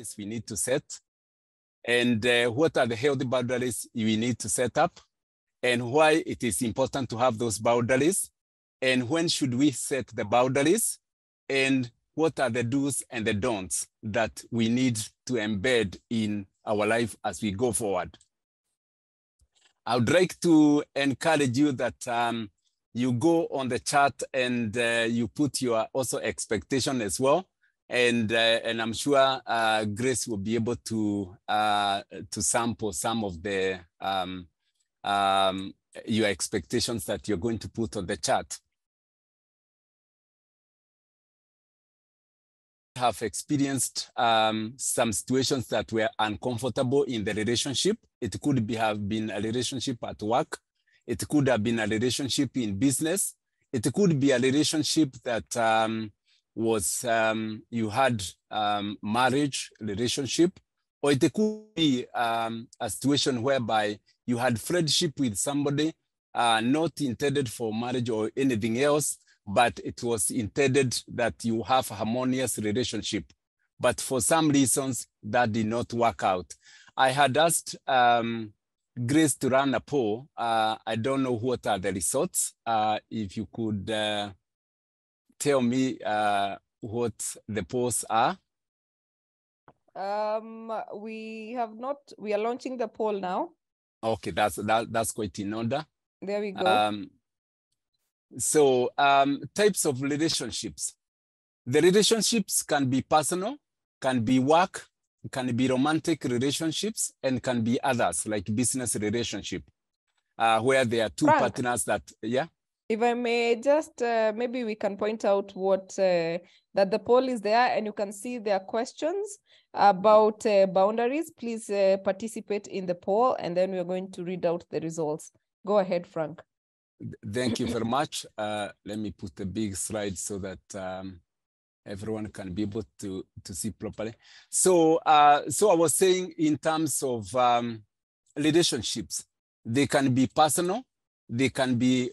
boundaries we need to set, and what are the healthy boundaries we need to set up, and why it is important to have those boundaries, and when should we set the boundaries, and what are the do's and the don'ts that we need to embed in our life as we go forward. I would like to encourage you that you go on the chat and you put your also expectation as well. And I'm sure Grace will be able to sample some of the your expectations that you're going to put on the chat. Have experienced some situations that were uncomfortable in the relationship. It could have been a relationship at work. It could have been a relationship in business. It could be a relationship that was you had marriage relationship, or it could be a situation whereby you had friendship with somebody, not intended for marriage or anything else, but it was intended that you have a harmonious relationship. But for some reasons, that did not work out. I had asked Grace to run a poll. I don't know what are the results. If you could tell me what the polls are. We are launching the poll now. Okay, that's quite in order. There we go. So types of relationships. The relationships can be personal, can be work, can be romantic relationships, and can be others like business relationship, where there are two Frank, partners that, yeah? If I may just, maybe we can point out what, that the poll is there and you can see their questions about boundaries. Please participate in the poll and then we're going to read out the results. Go ahead, Frank. Thank you very much. Let me put a big slide so that everyone can be able to see properly. So, so I was saying in terms of relationships, they can be personal, they can be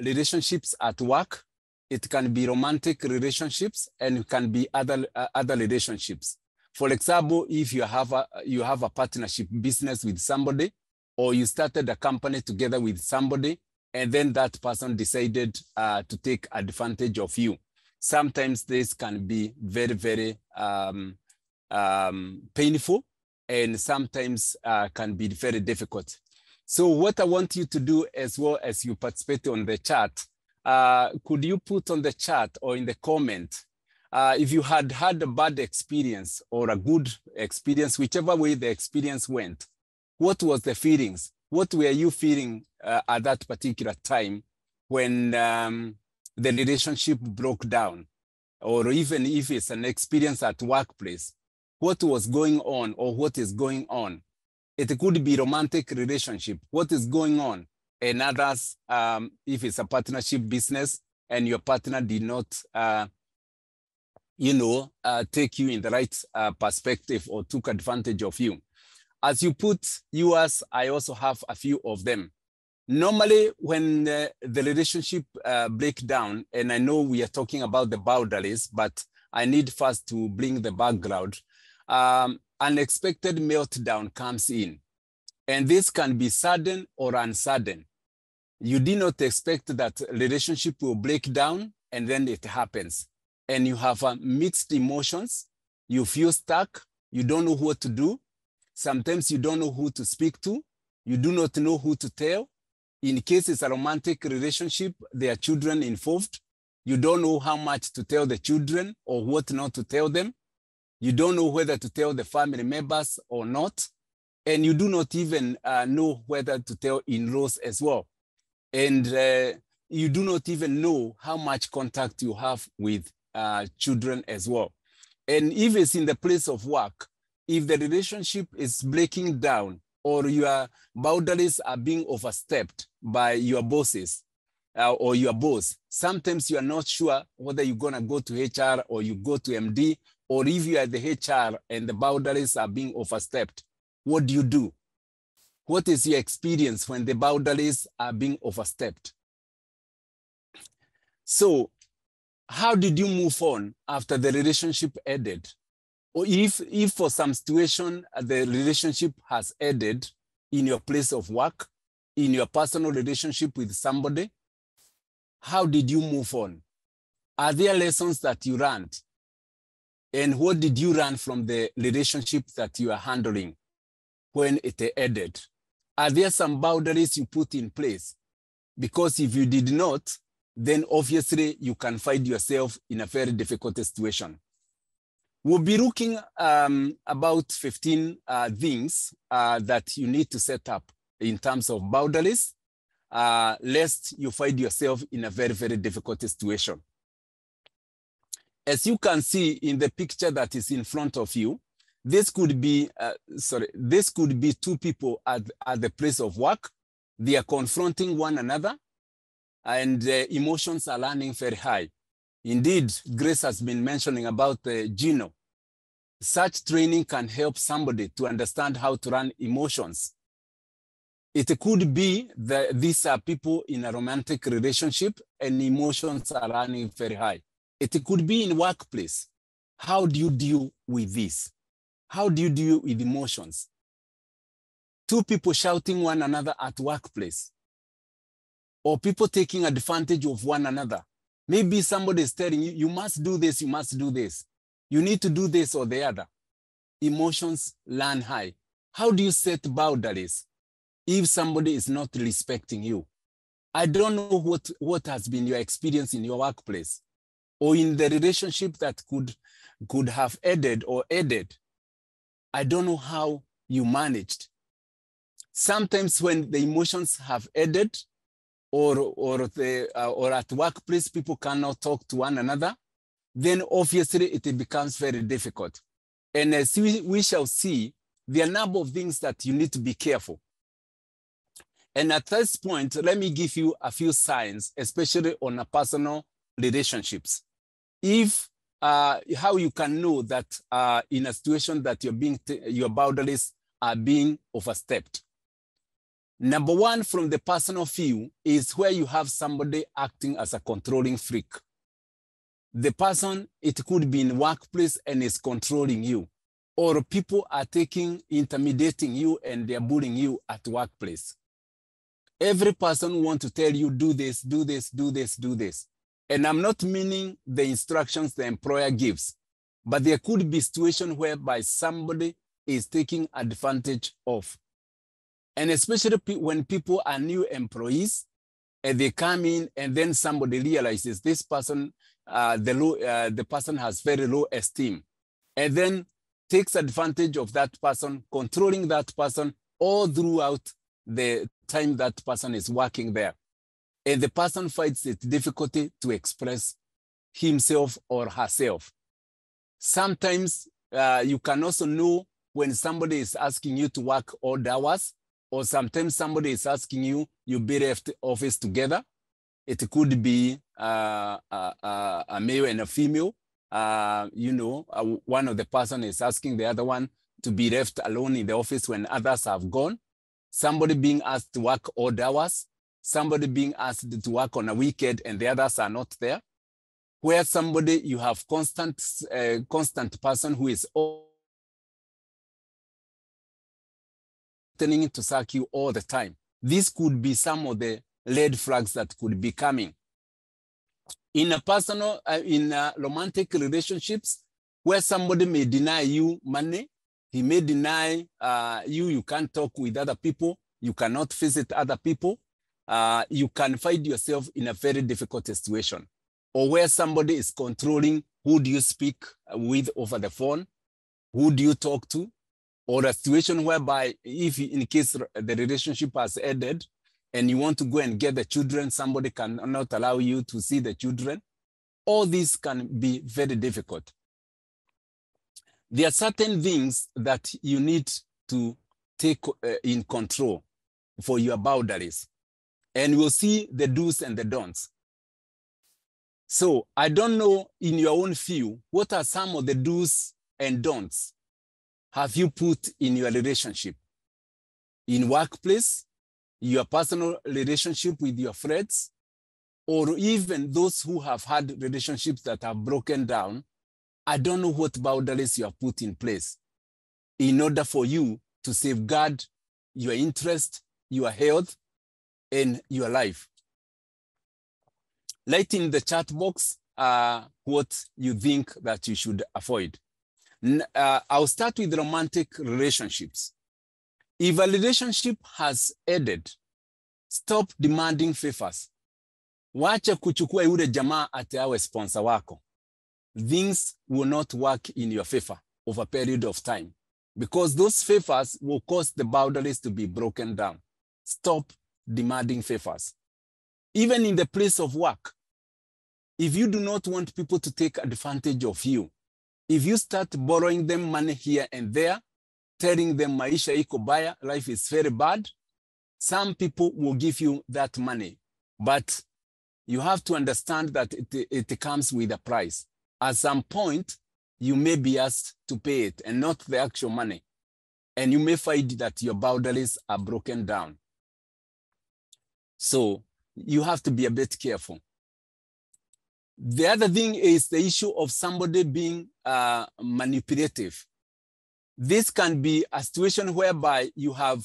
relationships at work, it can be romantic relationships, and it can be other relationships. For example, if you have a partnership business with somebody, or you started a company together with somebody, and then that person decided to take advantage of you. Sometimes this can be very, very painful, and sometimes can be very difficult. So what I want you to do as well as you participate on the chat, could you put on the chat or in the comment, if you had a bad experience or a good experience, whichever way the experience went, what was the feelings? What were you feeling at that particular time when the relationship broke down? Or even if it's an experience at workplace, what was going on or what is going on? It could be romantic relationship, what is going on? And others, if it's a partnership business and your partner did not, take you in the right perspective or took advantage of you. As you put yours, I also have a few of them. Normally, when the relationship breaks down, and I know we are talking about the boundaries, but I need first to bring the background, unexpected meltdown comes in. And this can be sudden or unsudden. You did not expect that relationship will break down, and then it happens. And you have mixed emotions. You feel stuck. You don't know what to do. Sometimes you don't know who to speak to. You do not know who to tell. In case it's a romantic relationship, there are children involved. You don't know how much to tell the children or what not to tell them. You don't know whether to tell the family members or not. And you do not even know whether to tell in-laws as well. And you do not even know how much contact you have with children as well. And if it's in the place of work, if the relationship is breaking down or your boundaries are being overstepped by your bosses or your boss, sometimes you are not sure whether you're going to go to HR or you go to MD, or if you are the HR and the boundaries are being overstepped, what do you do? What is your experience when the boundaries are being overstepped? So how did you move on after the relationship ended? Or if for some situation the relationship has ended in your place of work, in your personal relationship with somebody, how did you move on? Are there lessons that you learned? And what did you learn from the relationship that you are handling when it ended? Are there some boundaries you put in place? Because if you did not, then obviously you can find yourself in a very difficult situation. We'll be looking about 15 things that you need to set up in terms of boundaries, lest you find yourself in a very, very difficult situation. As you can see in the picture that is in front of you, this could be, this could be two people at the place of work. They are confronting one another and emotions are running very high. Indeed, Grace has been mentioning about Gino. Such training can help somebody to understand how to run emotions. It could be that these are people in a romantic relationship and emotions are running very high. It could be in workplace. How do you deal with this? How do you deal with emotions? Two people shouting one another at workplace, or people taking advantage of one another. Maybe somebody is telling you, you must do this, you must do this. You need to do this or the other. Emotions run high. How do you set boundaries if somebody is not respecting you? I don't know what has been your experience in your workplace or in the relationship that could have ended or ended. I don't know how you managed. Sometimes when the emotions have ended, or at workplace, people cannot talk to one another, then obviously it becomes very difficult. And as we shall see, there are a number of things that you need to be careful. And at this point, let me give you a few signs, especially on a personal relationships. If how you can know that in a situation that your boundaries are being overstepped. Number one, from the personal view, is where you have somebody acting as a controlling freak. The person, it could be in workplace and is controlling you, or people are intimidating you and they're bullying you at workplace. Every person wants to tell you, do this, do this, do this, do this. And I'm not meaning the instructions the employer gives, but there could be situations whereby somebody is taking advantage of. And especially when people are new employees and they come in and then somebody realizes this person, the person has very low esteem, and then takes advantage of that person, controlling that person all throughout the time that person is working there. And the person finds it difficult to express himself or herself. Sometimes you can also know when somebody is asking you to work odd hours, or sometimes somebody is asking you, you be left office together. It could be a male and a female. One of the person is asking the other one to be left alone in the office when others have gone. Somebody being asked to work odd hours. Somebody being asked to work on a weekend and the others are not there. Where somebody, you have constant person who is threatening to sack you all the time. This could be some of the red flags that could be coming. In romantic relationships, where somebody may deny you money, he may deny you can't talk with other people, you cannot visit other people, you can find yourself in a very difficult situation. Or where somebody is controlling who do you speak with over the phone, who do you talk to, or a situation whereby if in case the relationship has ended and you want to go and get the children, somebody cannot allow you to see the children. All these can be very difficult. There are certain things that you need to take in control for your boundaries. And we'll see the do's and the don'ts. So I don't know in your own view, what are some of the do's and don'ts have you put in your relationship? In workplace, your personal relationship with your friends, or even those who have had relationships that have broken down. I don't know what boundaries you have put in place in order for you to safeguard your interest, your health, and your life. Write in the chat box what you think that you should avoid. I'll start with romantic relationships. If a relationship has ended, stop demanding favors. Wacha kuchukua yule jamaa ate awe sponsor wako. Things will not work in your favor over a period of time because those favors will cause the boundaries to be broken down. Stop demanding favors. Even in the place of work, if you do not want people to take advantage of you, if you start borrowing them money here and there, telling them maisha iko baya, life is very bad, some people will give you that money. But you have to understand that it comes with a price. At some point, you may be asked to pay it and not the actual money. And you may find that your boundaries are broken down. So you have to be a bit careful. The other thing is the issue of somebody being manipulative. This can be a situation whereby you have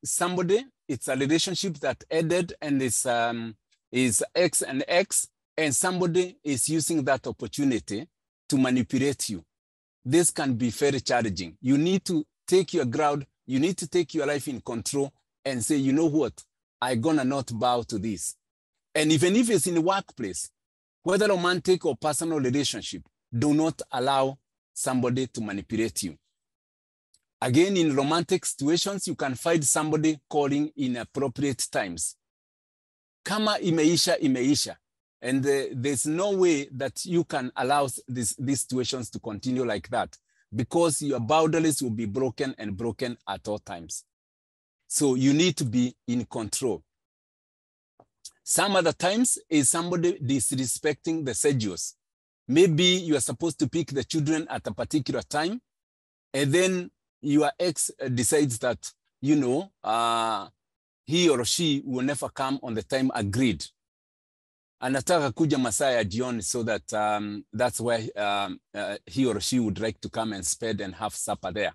somebody, it's a relationship that ended and is X and X, and somebody is using that opportunity to manipulate you. This can be very challenging. You need to take your ground, you need to take your life in control and say, you know what, I'm gonna not bow to this. And even if it's in the workplace, whether romantic or personal relationship, do not allow somebody to manipulate you. Again, in romantic situations, you can find somebody calling in appropriate times. Kama imeisha, imeisha. And there's no way that you can allow these situations to continue like that because your boundaries will be broken and broken at all times. So you need to be in control. Some other times is somebody disrespecting the schedules. Maybe you are supposed to pick the children at a particular time, and then your ex decides that, you know, he or she will never come on the time agreed. Anataka kuja masaa ya jioni so that that's where he or she would like to come and spend and have supper there.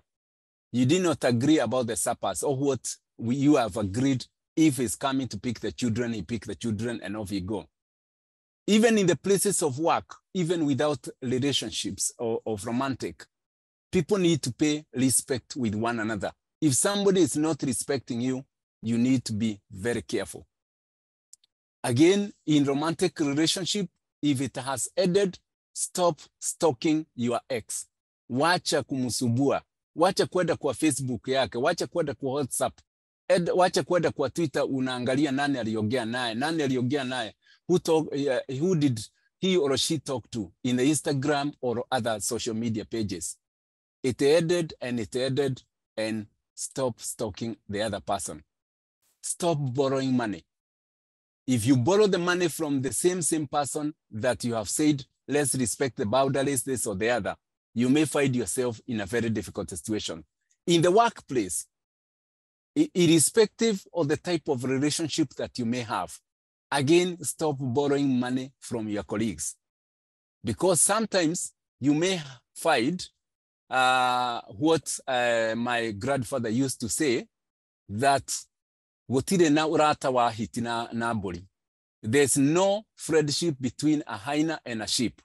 You did not agree about the suppers or what you have agreed. If he's coming to pick the children, he pick the children and off you go. Even in the places of work, even without relationships or of romantic, people need to pay respect with one another. If somebody is not respecting you, you need to be very careful. Again, in romantic relationship, if it has ended, stop stalking your ex. Wacha kumusubua. Wacha kwenda kwa Facebook yake. Wacha kwenda kwa WhatsApp. Wacha kwenda kwa Twitter unaangalia nani aliongea naye. Nani aliongea naye. Who did he or she talk to in the Instagram or other social media pages. It ended and stop stalking the other person. Stop borrowing money. If you borrow the money from the same person that you have said, let's respect the boundaries, this or the other, you may find yourself in a very difficult situation. In the workplace, irrespective of the type of relationship that you may have, again, stop borrowing money from your colleagues. Because sometimes you may find what my grandfather used to say, that there's no friendship between a hyena and a sheep.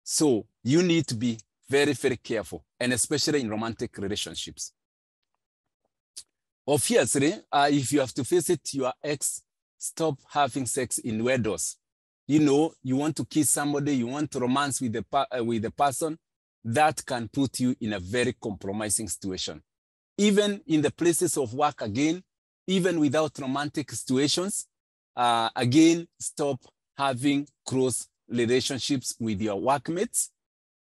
So you need to be very, very careful, and especially in romantic relationships. Obviously, if you have to visit your ex, stop having sex in indoors. You know, you want to kiss somebody, you want to romance with the person, that can put you in a very compromising situation. Even in the places of work, again, even without romantic situations, again, stop having close relationships with your workmates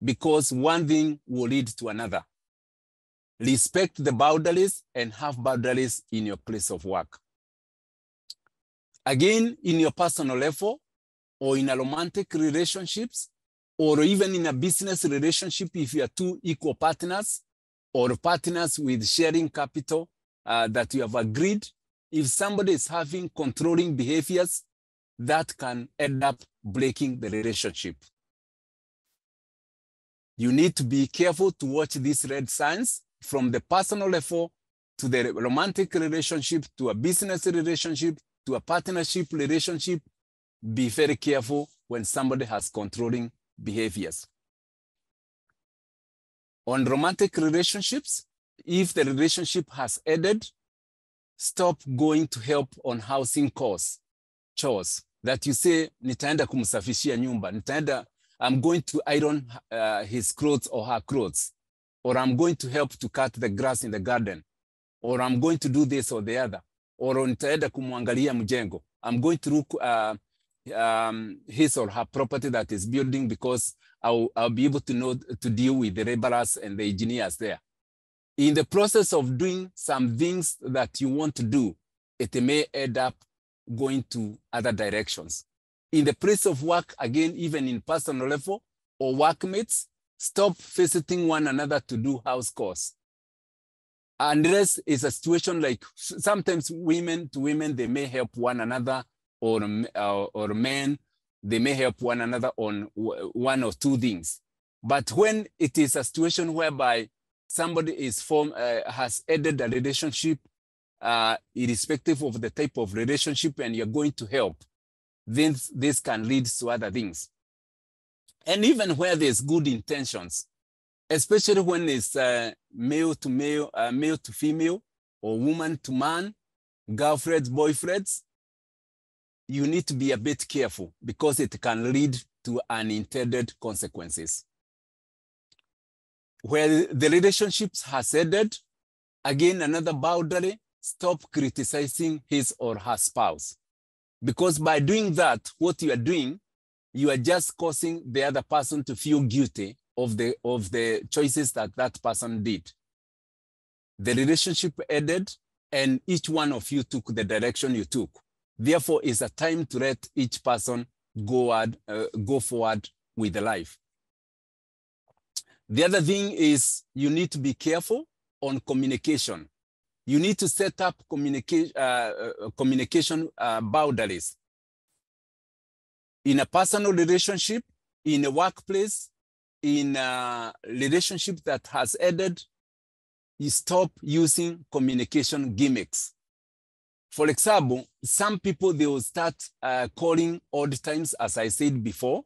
because one thing will lead to another. Respect the boundaries and have boundaries in your place of work. Again, in your personal level or in a romantic relationships or even in a business relationship, if you are two equal partners or partners with sharing capital that you have agreed, if somebody is having controlling behaviors, that can end up breaking the relationship. You need to be careful to watch these red signs from the personal level to the romantic relationship, to a business relationship, to a partnership relationship. Be very careful when somebody has controlling behaviors. On romantic relationships, if the relationship has ended, stop going to help on housing chores that you say, nitaenda kumsafishia nyumba, I'm going to iron his clothes or her clothes, or I'm going to help to cut the grass in the garden, or I'm going to do this or the other, or nitaenda kumwangalia mjengo. I'm going to look his or her property that is building because I'll be able to know to deal with the laborers and the engineers there. In the process of doing some things that you want to do, it may end up going to other directions. In the place of work, again, even in personal level or workmates, stop visiting one another to do house chores. Unless it's a situation like sometimes women to women, they may help one another, or men, they may help one another on one or two things. But when it is a situation whereby somebody is has ended a relationship, irrespective of the type of relationship, and you're going to help, then this can lead to other things. And even where there's good intentions, especially when it's male to male, male to female, or woman to man, girlfriends, boyfriends, you need to be a bit careful because it can lead to unintended consequences. Where the relationships has ended, again, another boundary, stop criticizing his or her spouse. Because by doing that, what you are doing, you are just causing the other person to feel guilty of the choices that person did. The relationship ended, and each one of you took the direction you took. Therefore, it's a time to let each person go forward with the life. The other thing is you need to be careful on communication. You need to set up communication boundaries. In a personal relationship, in a workplace, in a relationship that has ended, you stop using communication gimmicks. For example, some people, they will start calling odd times, as I said before.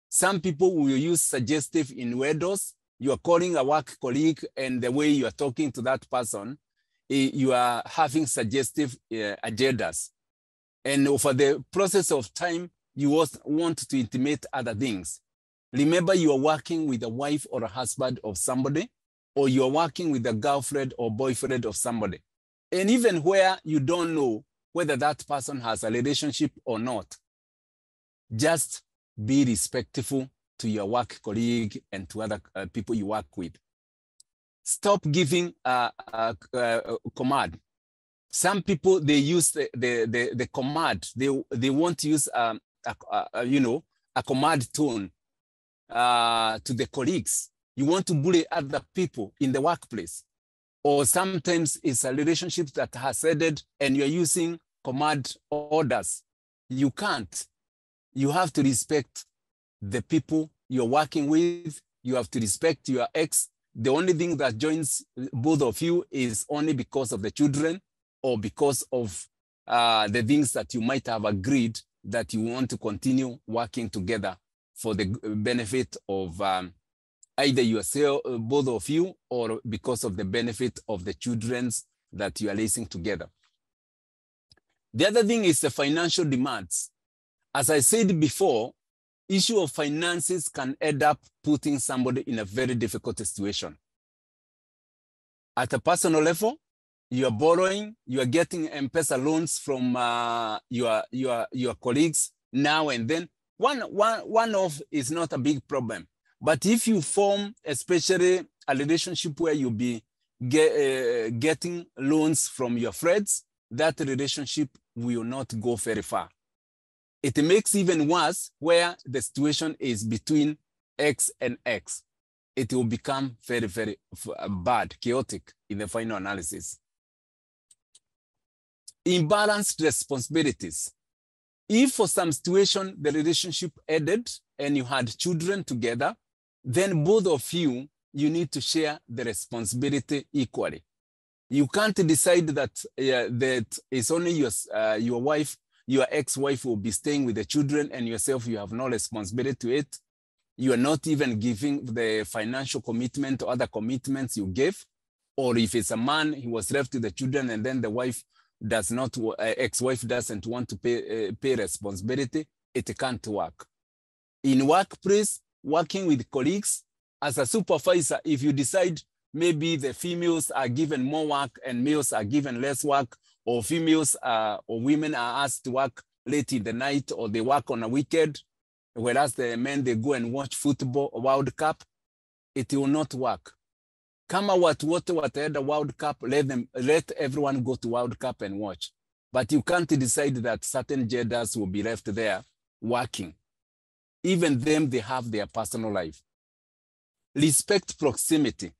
Some people will use suggestive innuendos. You are calling a work colleague, and the way you are talking to that person, you are having suggestive agendas. And for the process of time, you want to intimate other things. Remember, you are working with a wife or a husband of somebody, or you are working with a girlfriend or boyfriend of somebody. And even where you don't know whether that person has a relationship or not, just be respectful to your work colleague and to other people you work with. Stop giving a command. Some people, they use the command. They want to use a command tone to the colleagues. You want to bully other people in the workplace. Or sometimes it's a relationship that has ended and you're using command orders. You can't. You have to respect the people you're working with. You have to respect your ex. The only thing that joins both of you is only because of the children or because of the things that you might have agreed that you want to continue working together for the benefit of either yourself, both of you, or because of the benefit of the children that you are raising together. The other thing is the financial demands. As I said before, issue of finances can end up putting somebody in a very difficult situation. At a personal level, you are borrowing, you are getting M-Pesa loans from your colleagues now and then. One-off is not a big problem. But if you form, especially a relationship where you'll be getting loans from your friends, that relationship will not go very far. It makes even worse where the situation is between X and X. It will become very, very bad, chaotic in the final analysis. Imbalanced responsibilities. If for some situation the relationship ended and you had children together, then both of you need to share the responsibility equally. You can't decide that that it's only your wife, your ex-wife will be staying with the children, and yourself, you have no responsibility to it. You are not even giving the financial commitment or other commitments you gave. Or if it's a man, he was left to the children, and then the wife does not, ex-wife doesn't want to pay responsibility, it can't work. In workplace, working with colleagues, as a supervisor, if you decide maybe the females are given more work and males are given less work, or females or women are asked to work late in the night, or they work on a weekend, whereas the men, they go and watch football World Cup, it will not work. Kama watu wote wataenda World Cup, let everyone go to World Cup and watch. But you can't decide that certain genders will be left there working. Even them, they have their personal life. Respect proximity.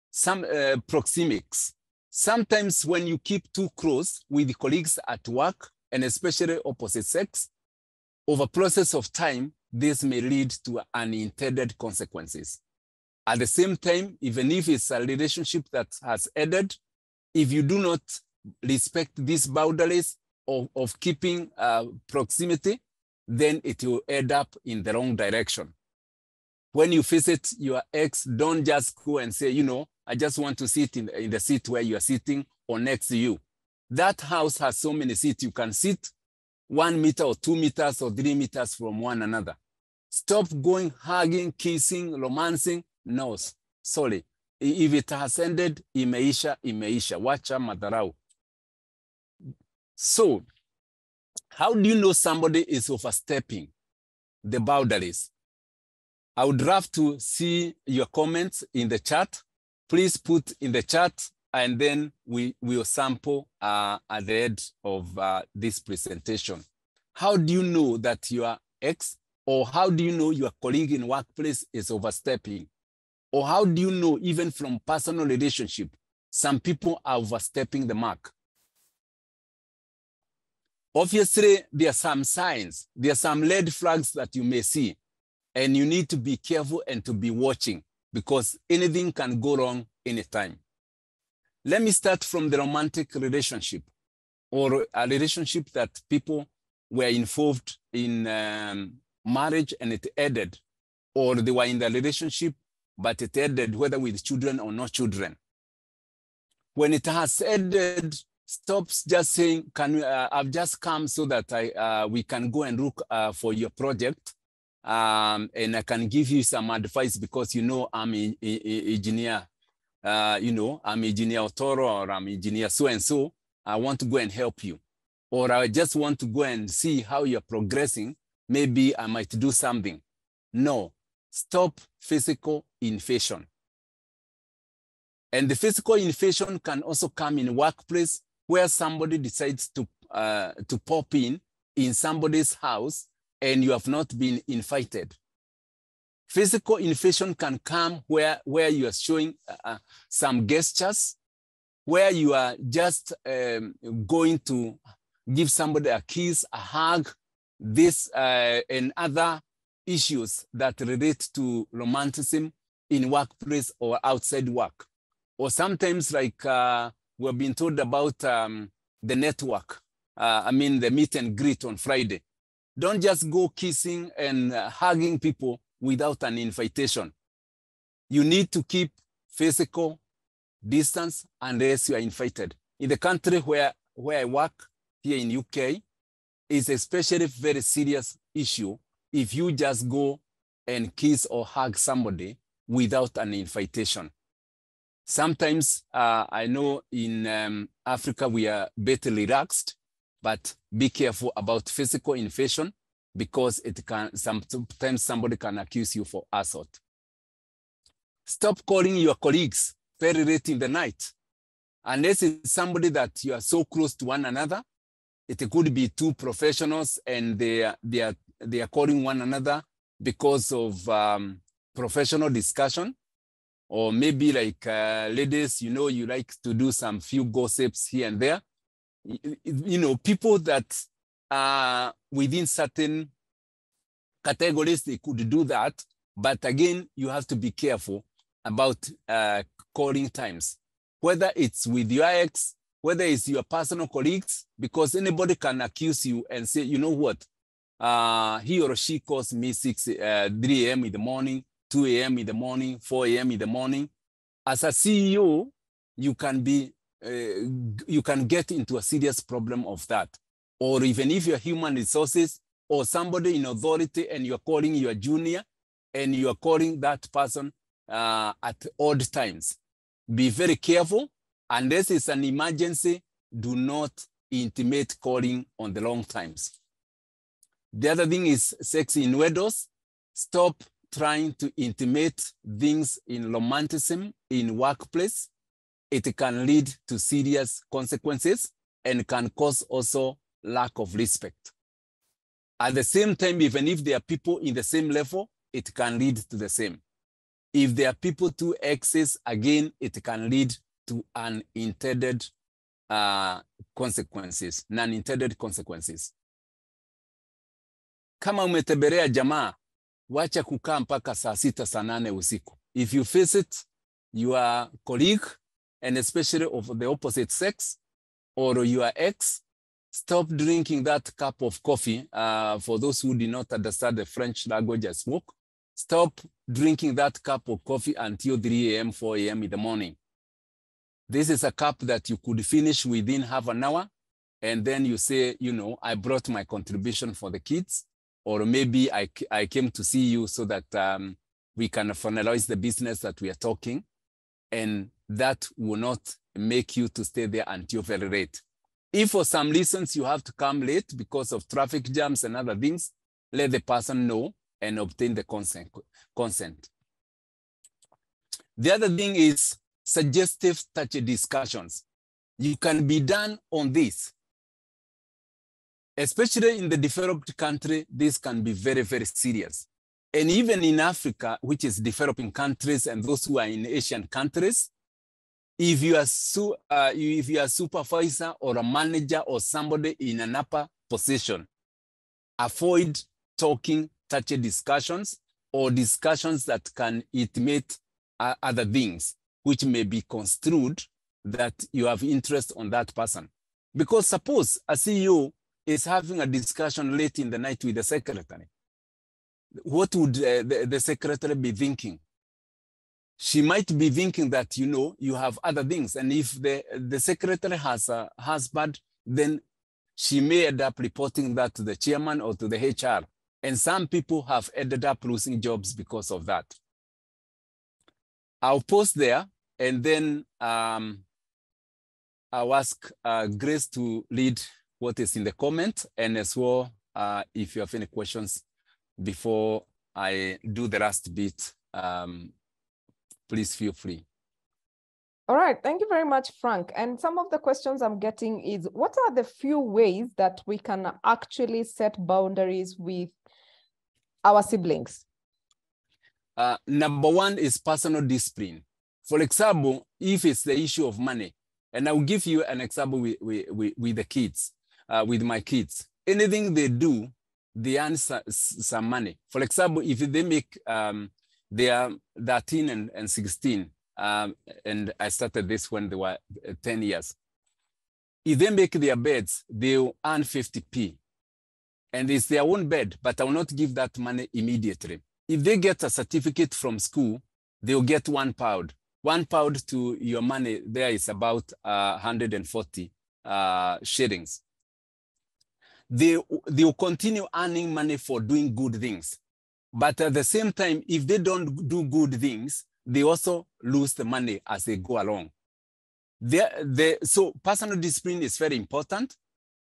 Some proxemics. Sometimes when you keep too close with colleagues at work, and especially opposite sex, over a process of time, this may lead to unintended consequences. At the same time, even if it's a relationship that has ended, if you do not respect these boundaries of keeping proximity, then it will end up in the wrong direction. When you visit your ex, don't just go and say, you know, I just want to sit in the seat where you are sitting or next to you. That house has so many seats. You can sit 1 meter or 2 meters or 3 meters from one another. Stop going, hugging, kissing, romancing. No, sorry. If it has ended, imeisha, imeisha. Wacha madharau. So, how do you know somebody is overstepping the boundaries? I would love to see your comments in the chat. Please put in the chat, and then we will sample at the end of this presentation. How do you know that your ex, or how do you know your colleague in workplace is overstepping? Or how do you know, even from personal relationship, some people are overstepping the mark? Obviously, there are some signs, there are some red flags that you may see, and you need to be careful and to be watching, because anything can go wrong anytime. Let me start from the romantic relationship, or a relationship that people were involved in marriage and it ended, or they were in the relationship but it ended, whether with children or no children. When it has ended, stop just saying, I've just come so that we can go and look for your project, and I can give you some advice because, you know, I'm an engineer, you know, I'm engineer Atarah, or I'm engineer so-and-so. I want to go and help you. Or I just want to go and see how you're progressing. Maybe I might do something. No, stop physical invasion. And the physical invasion can also come in workplace, where somebody decides to pop in somebody's house and you have not been invited. Physical invasion can come where you are showing some gestures, where you are just going to give somebody a kiss, a hug, this and other issues that relate to romanticism in workplace or outside work. Or sometimes, like we've been told about the network, the meet and greet on Friday. Don't just go kissing and hugging people without an invitation. You need to keep physical distance unless you are invited. In the country where I work, here in UK, it's especially very serious issue if you just go and kiss or hug somebody without an invitation. Sometimes I know in Africa we are better relaxed, but be careful about physical invasion, because it can sometimes somebody can accuse you for assault. Stop calling your colleagues very late in the night, unless it's somebody that you are so close to one another. It could be two professionals and they are calling one another because of professional discussion. Or maybe like ladies, you know, you like to do some few gossips here and there. You know, people that are within certain categories, they could do that. But again, you have to be careful about calling times, whether it's with your ex, whether it's your personal colleagues, because anybody can accuse you and say, you know what, he or she calls me 3 a.m. in the morning, 2 a.m. in the morning, 4 a.m. in the morning. As a CEO, you can get into a serious problem of that. Or even if you're human resources or somebody in authority and you're calling your junior and you're calling that person at odd times, be very careful. Unless it's an emergency, do not intimate calling on the long times. The other thing is sex innuendos. Stop trying to intimate things in romanticism in workplace. It can lead to serious consequences and can cause also lack of respect. At the same time, even if there are people in the same level, it can lead to the same. If there are people to excess, again, it can lead to unintended consequences, non-intended consequences. Kama umetembelea jamaa, wacha kukaa mpaka saa 6, saa 8 usiku. If you visit your colleague, and especially of the opposite sex, or your ex, stop drinking that cup of coffee. For those who do not understand the French language as smoke, stop drinking that cup of coffee until 3 a.m., 4 a.m. in the morning. This is a cup that you could finish within half an hour. And then you say, you know, I brought my contribution for the kids, or maybe I came to see you so that we can finalize the business that we are talking. And that will not make you to stay there until very late. If for some reasons you have to come late because of traffic jams and other things, let the person know and obtain the consent. The other thing is suggestive touchy discussions. You can be done on this. Especially in the developed country, this can be very, very serious. And even in Africa, which is developing countries and those who are in Asian countries, if you are a supervisor or a manager or somebody in an upper position, avoid talking touchy discussions or discussions that can intimate other things, which may be construed that you have interest on that person. Because suppose a CEO is having a discussion late in the night with the secretary. What would the secretary be thinking? She might be thinking that, you know, you have other things. And if the secretary has a husband, then she may end up reporting that to the chairman or to the HR. And some people have ended up losing jobs because of that. I'll post there, and then I'll ask Grace to read what is in the comment, and as well, if you have any questions before I do the last bit, please feel free. All right, thank you very much, Frank. And some of the questions I'm getting is, what are the few ways that we can actually set boundaries with our siblings? Number one is personal discipline. For example, if it's the issue of money, and I'll give you an example with the kids, with my kids. Anything they do, they earn some money. For example, if they make, they are 13 and 16, and I started this when they were 10 years. If they make their beds, they'll earn 50p. And it's their own bed, but I will not give that money immediately. If they get a certificate from school, they'll get £1. £1 to your money there is about 140 shillings. They will continue earning money for doing good things. But at the same time, if they don't do good things, they also lose the money as they go along. So personal discipline is very important.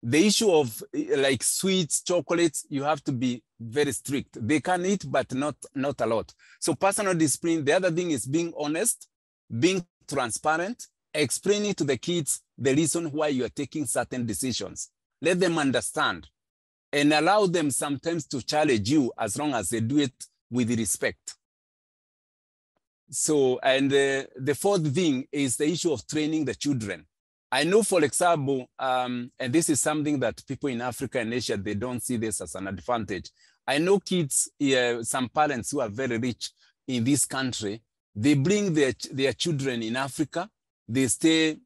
The issue of like sweets, chocolates, you have to be very strict. They can eat, but not a lot. So personal discipline. The other thing is being honest, being transparent, explaining to the kids the reason why you are taking certain decisions. Let them understand and allow them sometimes to challenge you as long as they do it with respect. So, and the fourth thing is the issue of training the children. I know, for example, and this is something that people in Africa and Asia, they don't see this as an advantage. I know kids, some parents who are very rich in this country, they bring their children in Africa. They stay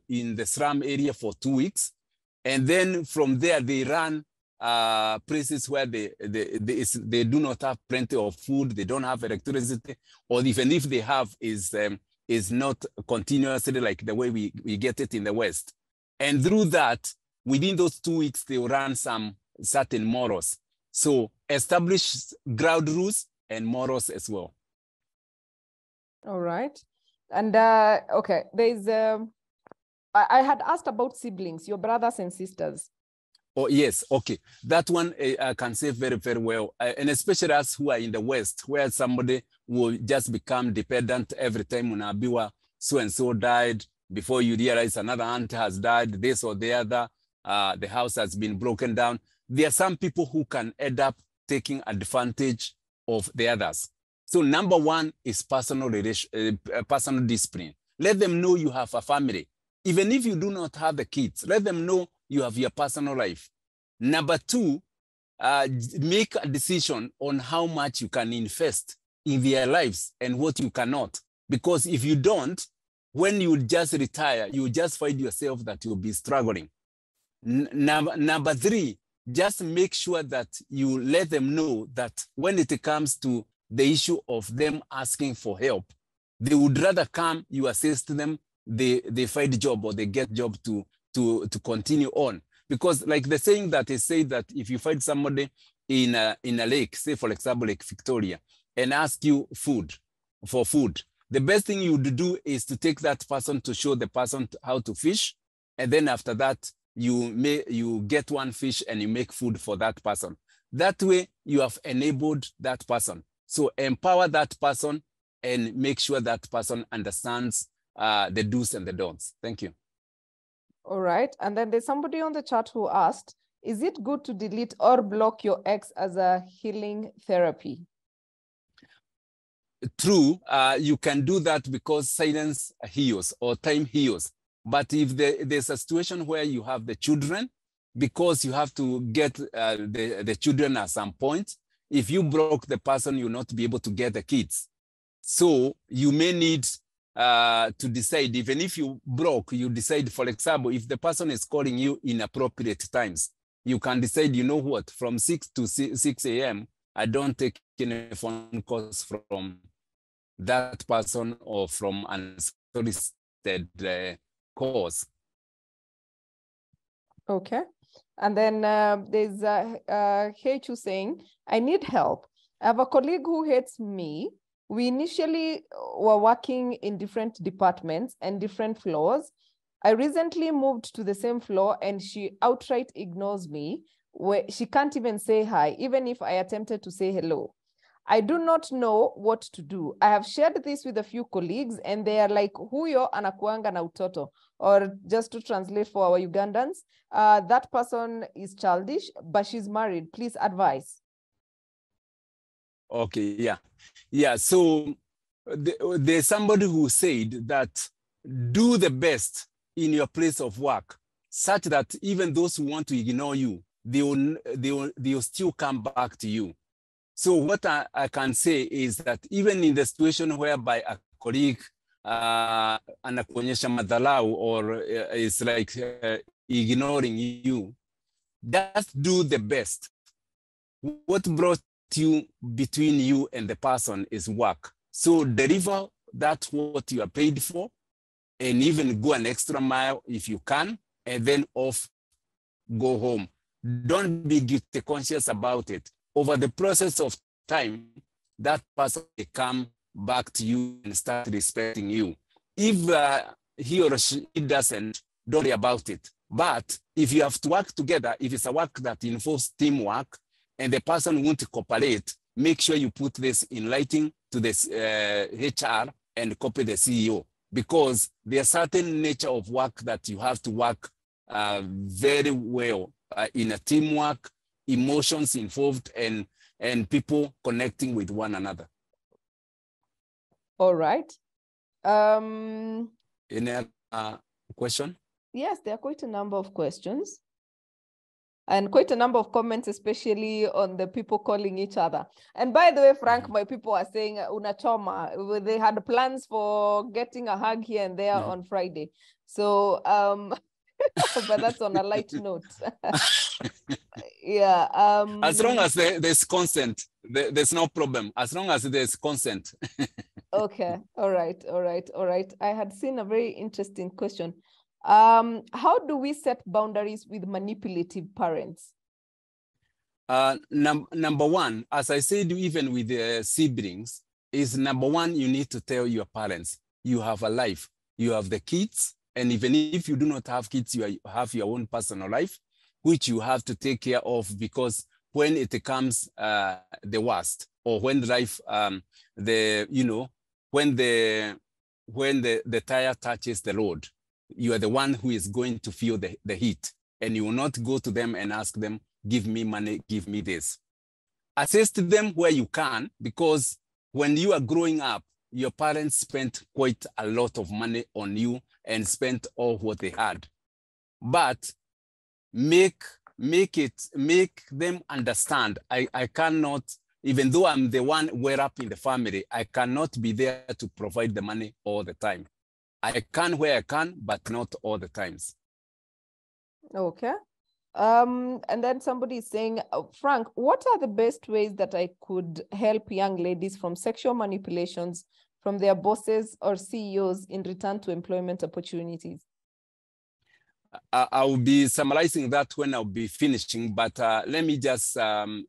in the slum area for 2 weeks. And then from there, they run places where they do not have plenty of food, they don't have electricity, or even if they have, is not continuously like the way we get it in the West. And through that, within those 2 weeks, they will run some certain morals. So establish ground rules and morals as well. All right. And okay, there's, I had asked about siblings, your brothers and sisters. Oh, yes. Okay. That one I can say very, very well. And especially us who are in the West, where somebody will just become dependent every time unaambiwa so-and-so died, before you realize another aunt has died, this or the other, the house has been broken down. There are some people who can end up taking advantage of the others. So number one is personal discipline. Let them know you have a family. Even if you do not have the kids, let them know you have your personal life. Number two, make a decision on how much you can invest in their lives and what you cannot. Because if you don't, when you just retire, you just find yourself that you'll be struggling. Number three, just make sure that you let them know that when it comes to the issue of them asking for help, they would rather come, you assist them, they find a job or they get job to continue on. Because like the saying that is said that if you find somebody in a lake, say for example, Lake Victoria, and ask you for food, the best thing you would do is to take that person to show the person how to fish. And then after that, you get one fish and you make food for that person. That way you have enabled that person. So empower that person and make sure that person understands the do's and the don'ts. Thank you. All right. And then there's somebody on the chat who asked, is it good to delete or block your ex as a healing therapy? True, you can do that because silence heals or time heals. But if there's a situation where you have the children, because you have to get the children at some point, if you broke the person, you'll not be able to get the kids. So you may need to decide, even if you broke, you decide, for example, if the person is calling you in appropriate times, you can decide, you know what, from 6 to 6 a.m., I don't take any phone calls from that person or from unsolicited cause. Okay. And then there's Hechu saying, I need help. I have a colleague who hates me. We initially were working in different departments and different floors. I recently moved to the same floor and she outright ignores me. Where she can't even say hi, even if I attempted to say hello. I do not know what to do. I have shared this with a few colleagues and they are like, huyo anakuanga na utoto. Or just to translate for our Ugandans, that person is childish, but she's married. Please advise. Okay, yeah. Yeah, so there's somebody who said that do the best in your place of work, such that even those who want to ignore you, they will still come back to you. So what I can say is that even in the situation whereby a colleague anakuonyesha madharau or is like ignoring you, just do the best. What brought you between you and the person is work. So deliver that what you are paid for and even go an extra mile if you can, and then off, go home. Don't be guilty conscious about it. Over the process of time, that person will come back to you and start respecting you. If he or she doesn't, don't worry about it. But if you have to work together, if it's a work that involves teamwork and the person won't cooperate, make sure you put this in writing to this HR and copy the CEO, because there's certain nature of work that you have to work very well in a teamwork, emotions involved, and people connecting with one another. All right. Any question? Yes, there are quite a number of questions. And quite a number of comments, especially on the people calling each other. And by the way, Frank, my people are saying, unachoma, they had plans for getting a hug here and there on Friday. So, but that's on a light note. Yeah. As long as there's consent, there's no problem. As long as there's consent. Okay. All right. I had seen a very interesting question. How do we set boundaries with manipulative parents? Number one, as I said, even with the siblings, is number one, you need to tell your parents, you have a life, you have the kids, and even if you do not have kids, you have your own personal life, which you have to take care of, because when it comes the worst, or when life, when the tire touches the road, you are the one who is going to feel the heat, and you will not go to them and ask them, give me money, give me this. Assist them where you can, because when you are growing up, your parents spent quite a lot of money on you and spent all what they had. But make them understand, I cannot, even though I'm the one way up in the family, I cannot be there to provide the money all the time. I can where I can, but not all the times. Okay. And then somebody is saying, Frank, what are the best ways that I could help young ladies from sexual manipulations from their bosses or CEOs in return to employment opportunities? I will be summarizing that when I'll be finishing, but let me just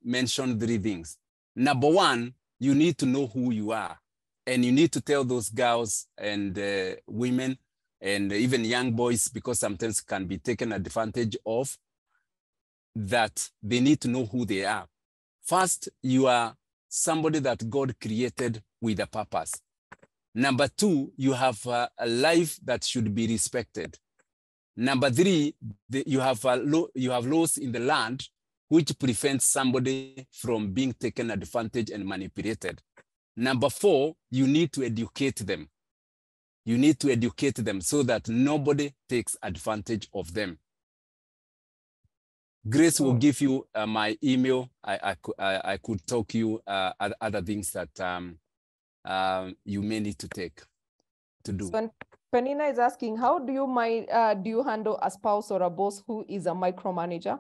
mention 3 things. Number one, you need to know who you are, and you need to tell those girls and women and even young boys, because sometimes can be taken advantage of, that they need to know who they are. First, you are somebody that God created with a purpose. Number 2, you have a life that should be respected. Number 3, you have laws in the land which prevents somebody from being taken advantage and manipulated. Number 4, you need to educate them. You need to educate them so that nobody takes advantage of them. Grace will give you my email. I could talk you other things that you may need to do. So Penina is asking, how do you handle a spouse or a boss who is a micromanager?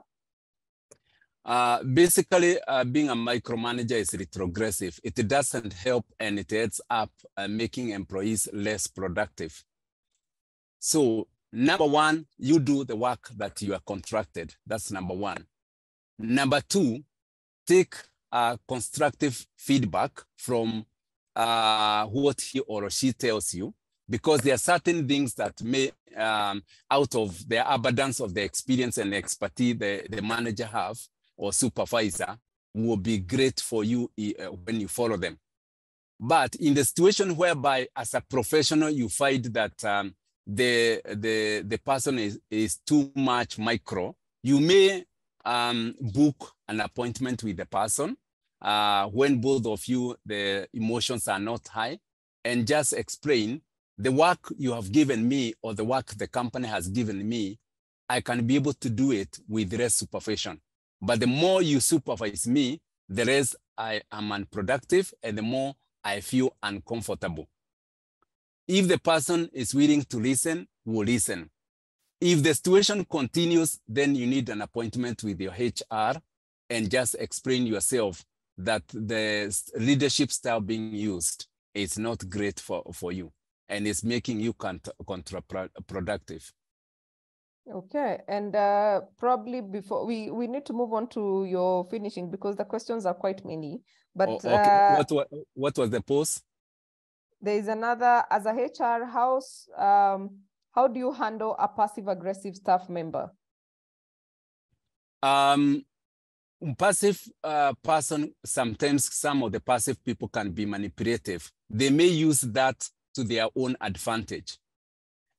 Basically, being a micromanager is retrogressive. It doesn't help, and it ends up making employees less productive. So number 1, you do the work that you are contracted. That's number 1. Number 2, take constructive feedback from what he or she tells you, because there are certain things that may, out of the abundance of the experience and expertise the manager have or supervisor, will be great for you when you follow them. But in the situation whereby as a professional, you find that the person is too much micro, you may book an appointment with the person when both of you, the emotions are not high, and just explain the work you have given me or the work the company has given me. I can be able to do it with less supervision. But the more you supervise me, the less I am unproductive and the more I feel uncomfortable. If the person is willing to listen, we'll listen. If the situation continues, then you need an appointment with your HR and just explain yourself that the leadership style being used is not great for you and it's making you counterproductive. Okay, and probably before we need to move on to your finishing, because the questions are quite many. But okay, what was the post? There is another, as a HR house, how do you handle a passive-aggressive staff member? Passive person, sometimes some of the passive people can be manipulative. They may use that to their own advantage.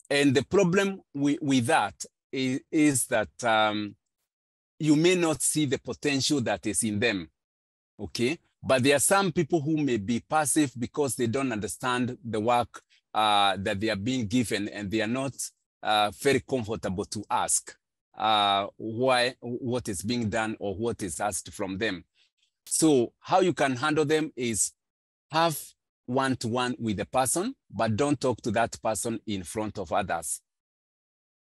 And the problem with that is that you may not see the potential that is in them, okay? But there are some people who may be passive because they don't understand the work that they are being given and they are not very comfortable to ask. what is being done or what is asked from them. So how you can handle them is have one-to-one with the person, but don't talk to that person in front of others.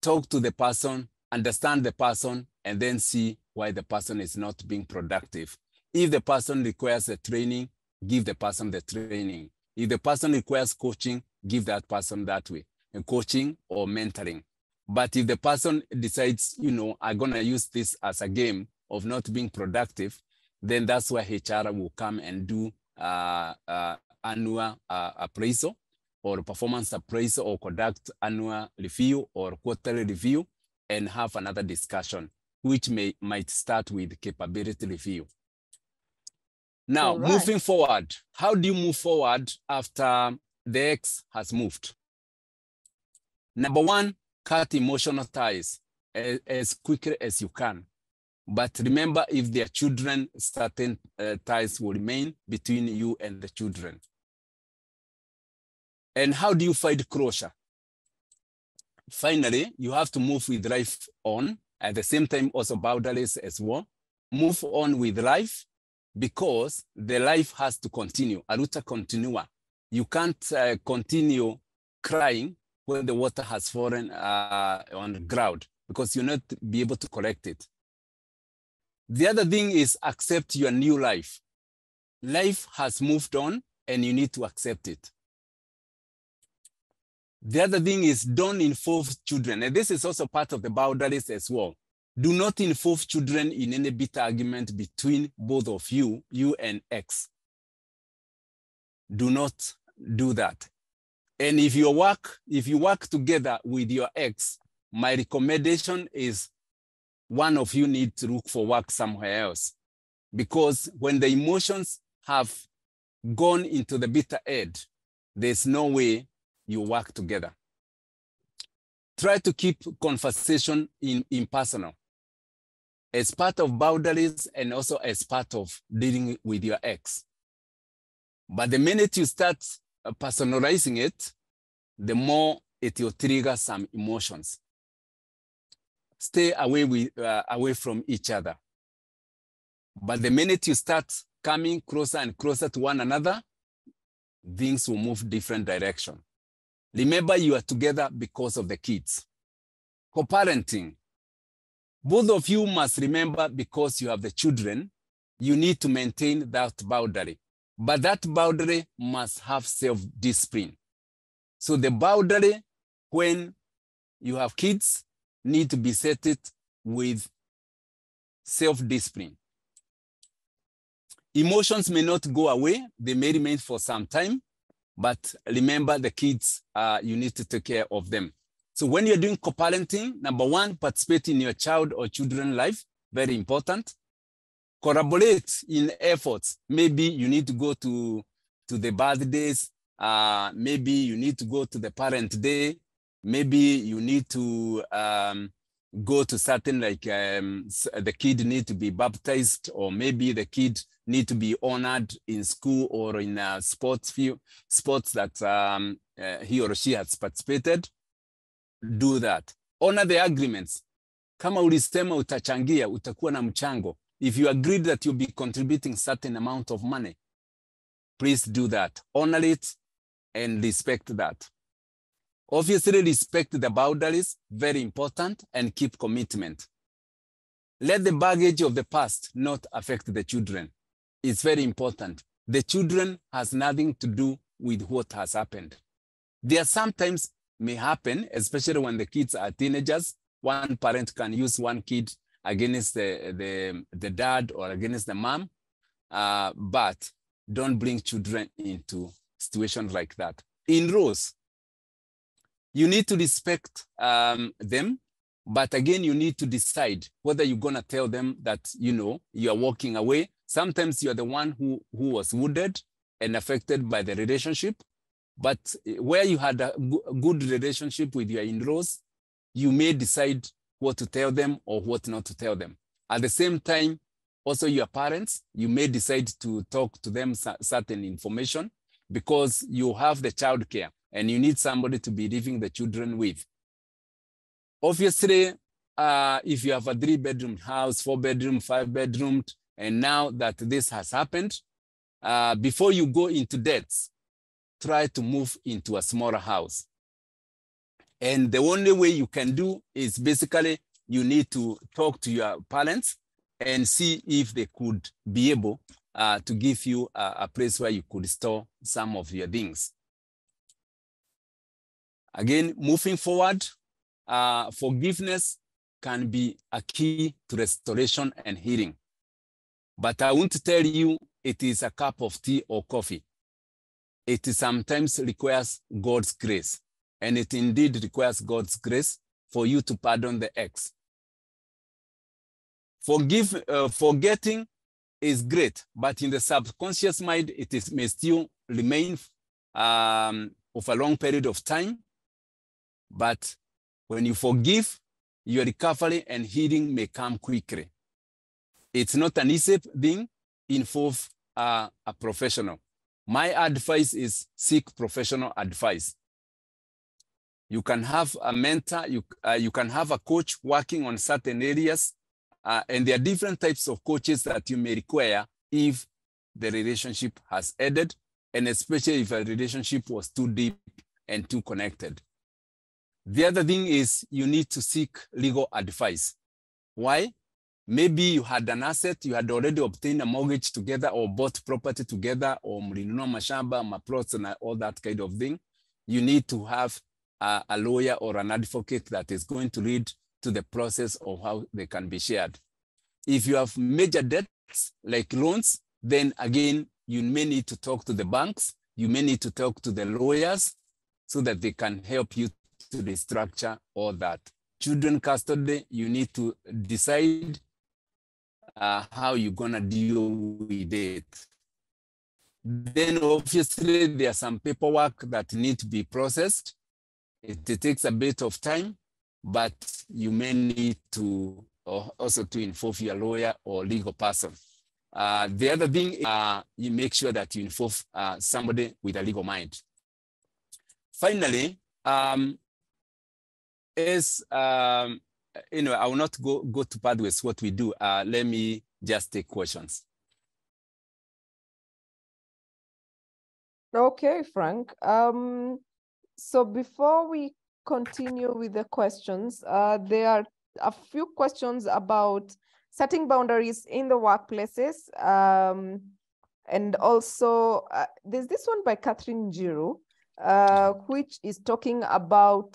Talk to the person, understand the person, and then see why the person is not being productive. If the person requires a training, give the person the training. If the person requires coaching, give that person that way, coaching or mentoring. But if the person decides, I'm going to use this as a game of not being productive, then that's where HR will come and do annual appraisal or performance appraisal or conduct annual review or quarterly review and have another discussion, which might start with capability review. Now, moving forward, how do you move forward after the ex has moved? Number one, cut emotional ties as quickly as you can. But remember, if there are children, certain ties will remain between you and the children. And how do you find closure? Finally, you have to move with life on. At the same time, also boundaries as well. Move on with life because the life has to continue. Aruta continua. You can't continue crying when the water has fallen on the ground because you'll not be able to collect it. The other thing is accept your new life. Life has moved on and you need to accept it. The other thing is don't involve children. And this is also part of the boundaries as well. Do not involve children in any bitter argument between both of you and ex. Do not do that. And if you work together with your ex, my recommendation is one of you need to look for work somewhere else. Because when the emotions have gone into the bitter end, there's no way you work together. Try to keep conversation impersonal as part of boundaries and also as part of dealing with your ex. But the minute you start personalizing it, the more it will trigger some emotions. Stay away from each other. But the minute you start coming closer and closer to one another, things will move different direction. Remember, you are together because of the kids. Co-parenting. Both of you must remember because you have the children, you need to maintain that boundary. But that boundary must have self-discipline. So the boundary when you have kids need to be set it with self-discipline. Emotions may not go away. They may remain for some time, but remember the kids, you need to take care of them. So when you're doing co-parenting, number one, participate in your child or children's life, very important. Collaborate in efforts. Maybe you need to go to the birthdays. Maybe you need to go to the parent day. Maybe you need to go to certain, like the kid need to be baptized, or maybe the kid need to be honored in school or in sports that he or she has participated. Do that. Honor the agreements. Kama ulisema utachangia, utakuwa na mchango. If you agreed that you'll be contributing certain amount of money, please do that. Honor it and respect that. Obviously, respect the boundaries, very important, and keep commitment. Let the baggage of the past not affect the children. It's very important. The children has nothing to do with what has happened. There sometimes may happen, especially when the kids are teenagers. One parent can use one kid against the dad or against the mom, but don't bring children into situations like that. In-laws, you need to respect them, but again, you need to decide whether you're gonna tell them that, you are walking away. Sometimes you're the one who was wounded and affected by the relationship, but where you had a good relationship with your in-laws, you may decide what to tell them or what not to tell them. At the same time, also your parents, you may decide to talk to them certain information because you have the child care and you need somebody to be leaving the children with. Obviously, if you have a 3-bedroom house, 4-bedroom, 5-bedroom, and now that this has happened, before you go into debts, try to move into a smaller house. And the only way you can do is basically you need to talk to your parents and see if they could be able to give you a place where you could store some of your things. Again, moving forward, forgiveness can be a key to restoration and healing. But I want to tell you, it is a cup of tea or coffee. It sometimes requires God's grace. And it indeed requires God's grace for you to pardon the ex. Forgetting is great, but in the subconscious mind, may still remain of a long period of time. But when you forgive, your recovery and healing may come quickly. It's not an easy thing. Involve a professional. My advice is seek professional advice. You can have a mentor, you can have a coach working on certain areas, and there are different types of coaches that you may require if the relationship has ended, and especially if a relationship was too deep and too connected. The other thing is you need to seek legal advice. Why? Maybe you had an asset, you had already obtained a mortgage together or bought property together, or mlinunua mashamba, maplots, and all that kind of thing. You need to have a lawyer or an advocate that is going to lead to the process of how they can be shared. If you have major debts like loans, then again, you may need to talk to the banks, you may need to talk to the lawyers so that they can help you to restructure all that. Children custody, you need to decide how you're gonna deal with it. Then obviously there are some paperwork that need to be processed. It takes a bit of time, but you may need to also to involve your lawyer or legal person. The other thing is you make sure that you involve somebody with a legal mind. Finally, I will not go to pathways what we do. Let me just take questions. Okay, Frank. So before we continue with the questions, there are a few questions about setting boundaries in the workplaces. And also, there's this one by Catherine Giroux, which is talking about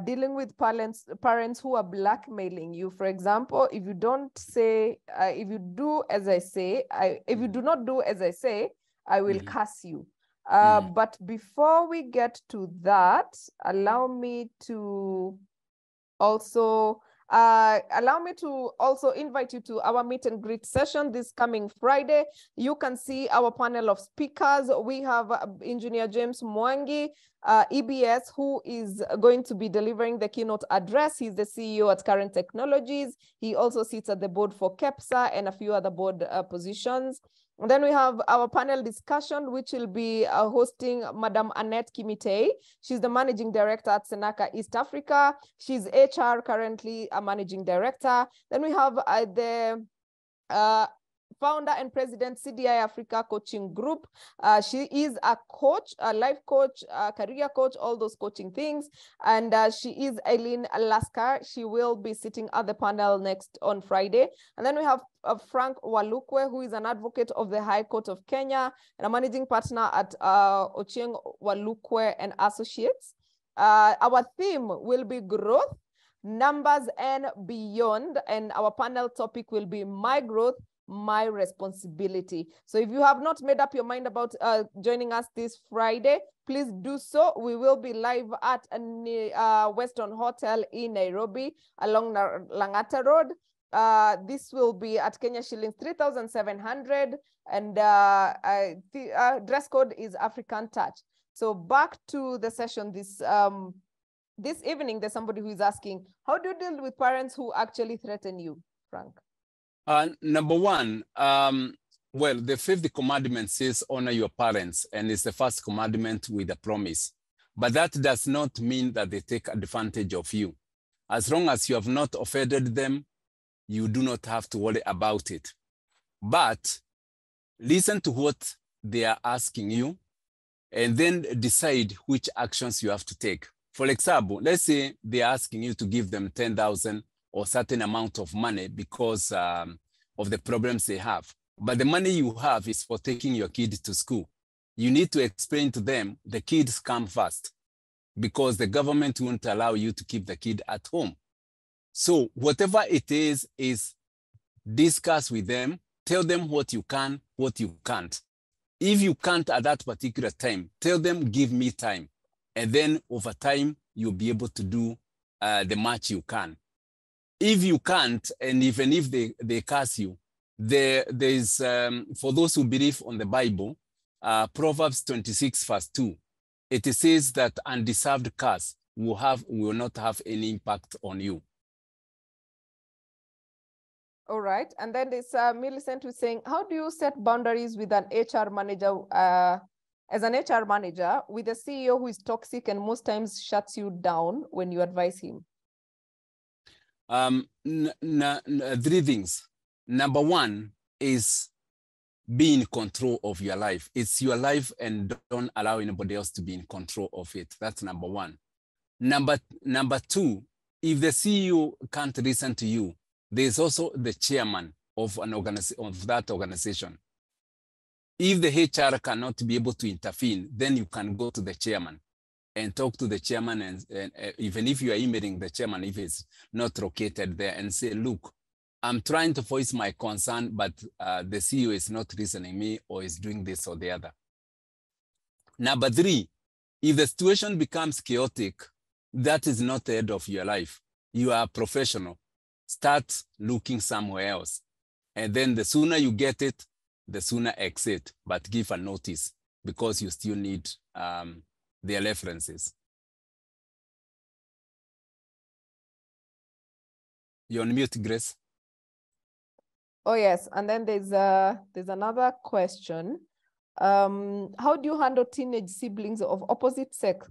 dealing with parents who are blackmailing you. For example, if you don't say, if you do as I say, if you do not do as I say, I will curse you. But before we get to that, allow me to also invite you to our meet and greet session this coming Friday. You can see our panel of speakers. We have Engineer James Mwangi, EBS, who is going to be delivering the keynote address. He's the CEO at Current Technologies. He also sits at the board for KEPSA and a few other board positions. And then we have our panel discussion, which will be hosting Madam Annette Kimitei. She's the managing director at Senaka East Africa. She's HR currently a managing director. Then we have the founder and president, CDI Africa Coaching Group. She is a coach, a life coach, a career coach, all those coaching things. And she is Eileen Alaska. She will be sitting at the panel next on Friday. And then we have Frank Walukwe, who is an advocate of the High Court of Kenya and a managing partner at Ochieng Walukwe and Associates. Our theme will be growth, numbers, and beyond. And our panel topic will be my growth, my responsibility. So if you have not made up your mind about joining us this Friday, please do so. We will be live at Weston Hotel in Nairobi along Langata Road. This will be at Kenya shillings 3,700, and dress code is African touch. So back to the session this evening. There's somebody who is asking, how do you deal with parents who actually threaten you, Frank? Number one, well, the 5th commandment says honor your parents, and it's the first commandment with a promise. But that does not mean that they take advantage of you. As long as you have not offended them, you do not have to worry about it. But listen to what they are asking you and then decide which actions you have to take. For example, let's say they're asking you to give them 10,000 or certain amount of money because of the problems they have. But the money you have is for taking your kid to school. You need to explain to them the kids come first because the government won't allow you to keep the kid at home. So whatever it is discuss with them, tell them what you can, what you can't. If you can't at that particular time, tell them, give me time. And then over time, you'll be able to do the much you can. If you can't, and even if they curse you, there's, for those who believe on the Bible, Proverbs 26 verse 2, it says that undeserved curse will not have any impact on you. All right. And then this Millicent was saying, how do you set boundaries with an HR manager, as an HR manager, with a CEO who is toxic and most times shuts you down when you advise him? 3 things. Number 1 is be in control of your life. It's your life and don't allow anybody else to be in control of it. That's number 1. Number 2, if the CEO can't listen to you, there's also the chairman of that organization. If the HR cannot be able to intervene, then you can go to the chairman and talk to the chairman, and even if you are emailing the chairman, if it's not located there, and say, look, I'm trying to voice my concern, but the CEO is not listening me or is doing this or the other. Number 3, if the situation becomes chaotic, that is not the end of your life. You are a professional. Start looking somewhere else. And then the sooner you get it, the sooner exit, but give a notice because you still need their references. You're on mute, Grace. Oh, yes. And then there's another question. How do you handle teenage siblings of opposite sex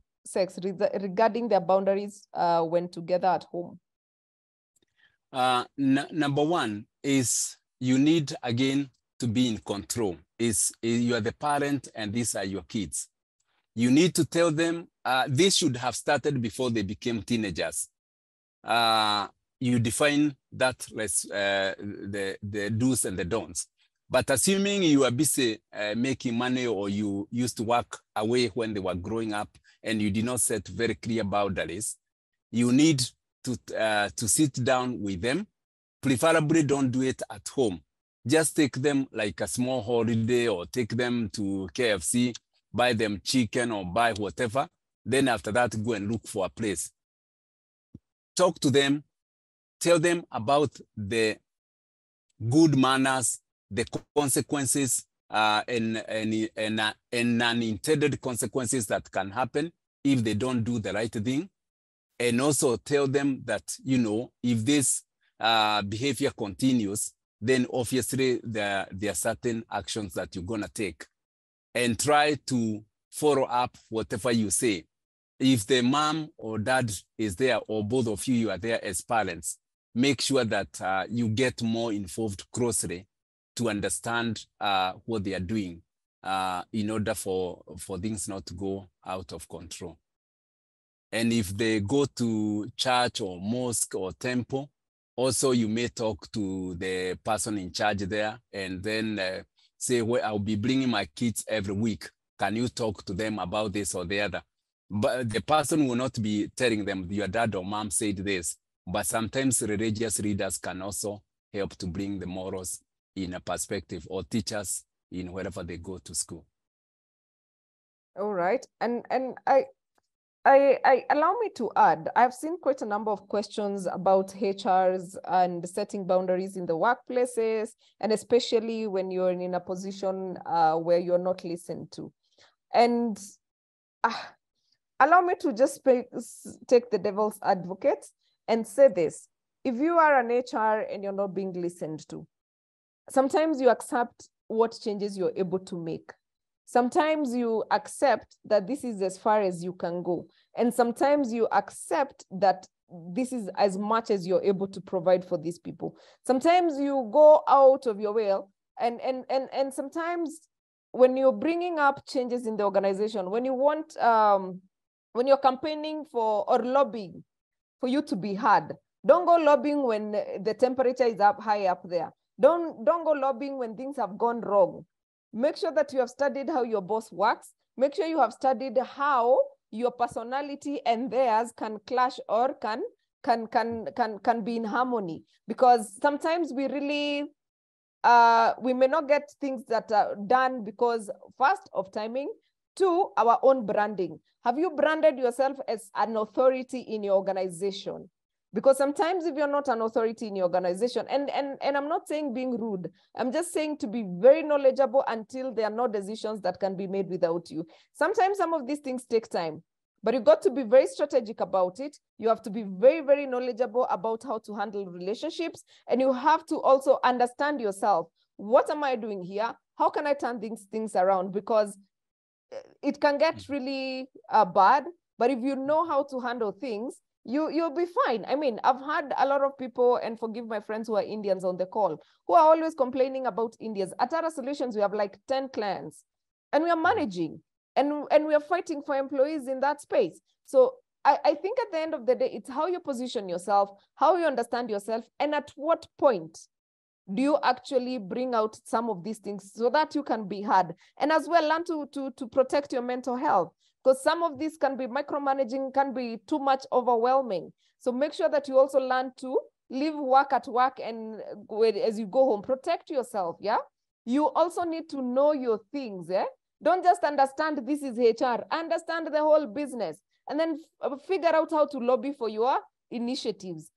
regarding their boundaries when together at home? Number 1 is you need, again, to be in control. You are the parent and these are your kids. You need to tell them, this should have started before they became teenagers. You define that the do's and the don'ts. But assuming you are busy making money or you used to work away when they were growing up and you did not set very clear boundaries, you need to sit down with them. Preferably don't do it at home. Just take them like a small holiday or take them to KFC, buy them chicken or buy whatever. Then after that, go and look for a place. Talk to them, tell them about the good manners, the consequences, and unintended consequences that can happen if they don't do the right thing. And also tell them that, if this behavior continues, then obviously there are certain actions that you're going to take. And try to follow up whatever you say. If the mom or dad is there, or both of you are there as parents, make sure that you get more involved closely to understand what they are doing in order for things not to go out of control. And if they go to church or mosque or temple, also you may talk to the person in charge there and then say, well, I'll be bringing my kids every week. Can you talk to them about this or the other? But the person will not be telling them, your dad or mom said this. But sometimes religious leaders can also help to bring the morals in a perspective, or teachers in wherever they go to school. All right. And I allow me to add, I've seen quite a number of questions about HRs and setting boundaries in the workplaces, and especially when you're in a position where you're not listened to. And allow me to just take the devil's advocate and say this. If you are an HR and you're not being listened to, sometimes you accept what changes you're able to make. Sometimes you accept that this is as far as you can go. And sometimes you accept that this is as much as you're able to provide for these people. Sometimes you go out of your way, and sometimes when you're bringing up changes in the organization, when you want, when you're campaigning for or lobbying for you to be heard, don't go lobbying when the temperature is up high up there. Don't go lobbying when things have gone wrong. Make sure that you have studied how your boss works. Make sure you have studied how your personality and theirs can clash or can be in harmony. Because sometimes we really, we may not get things that are done because first of timing, two, our own branding. Have you branded yourself as an authority in your organization? Because sometimes if you're not an authority in your organization, and I'm not saying being rude, I'm just saying to be very knowledgeable until there are no decisions that can be made without you. Sometimes some of these things take time, but you've got to be very strategic about it. You have to be very, very knowledgeable about how to handle relationships. And you have to also understand yourself. What am I doing here? How can I turn things around? Because it can get really bad, but if you know how to handle things, you'll be fine. I mean, I've had a lot of people, and forgive my friends who are Indians on the call, who are always complaining about Indians. At Atarah Solutions, we have like 10 clients, and we are managing, and we are fighting for employees in that space. So I think at the end of the day, it's how you position yourself, how you understand yourself, and at what point do you actually bring out some of these things so that you can be heard, and as well learn to protect your mental health. Because some of these can be micromanaging, can be too much overwhelming. So make sure that you also learn to leave work at work, and as you go home, protect yourself, yeah? You also need to know your things, yeah? Don't just understand this is HR, understand the whole business, and then figure out how to lobby for your initiatives.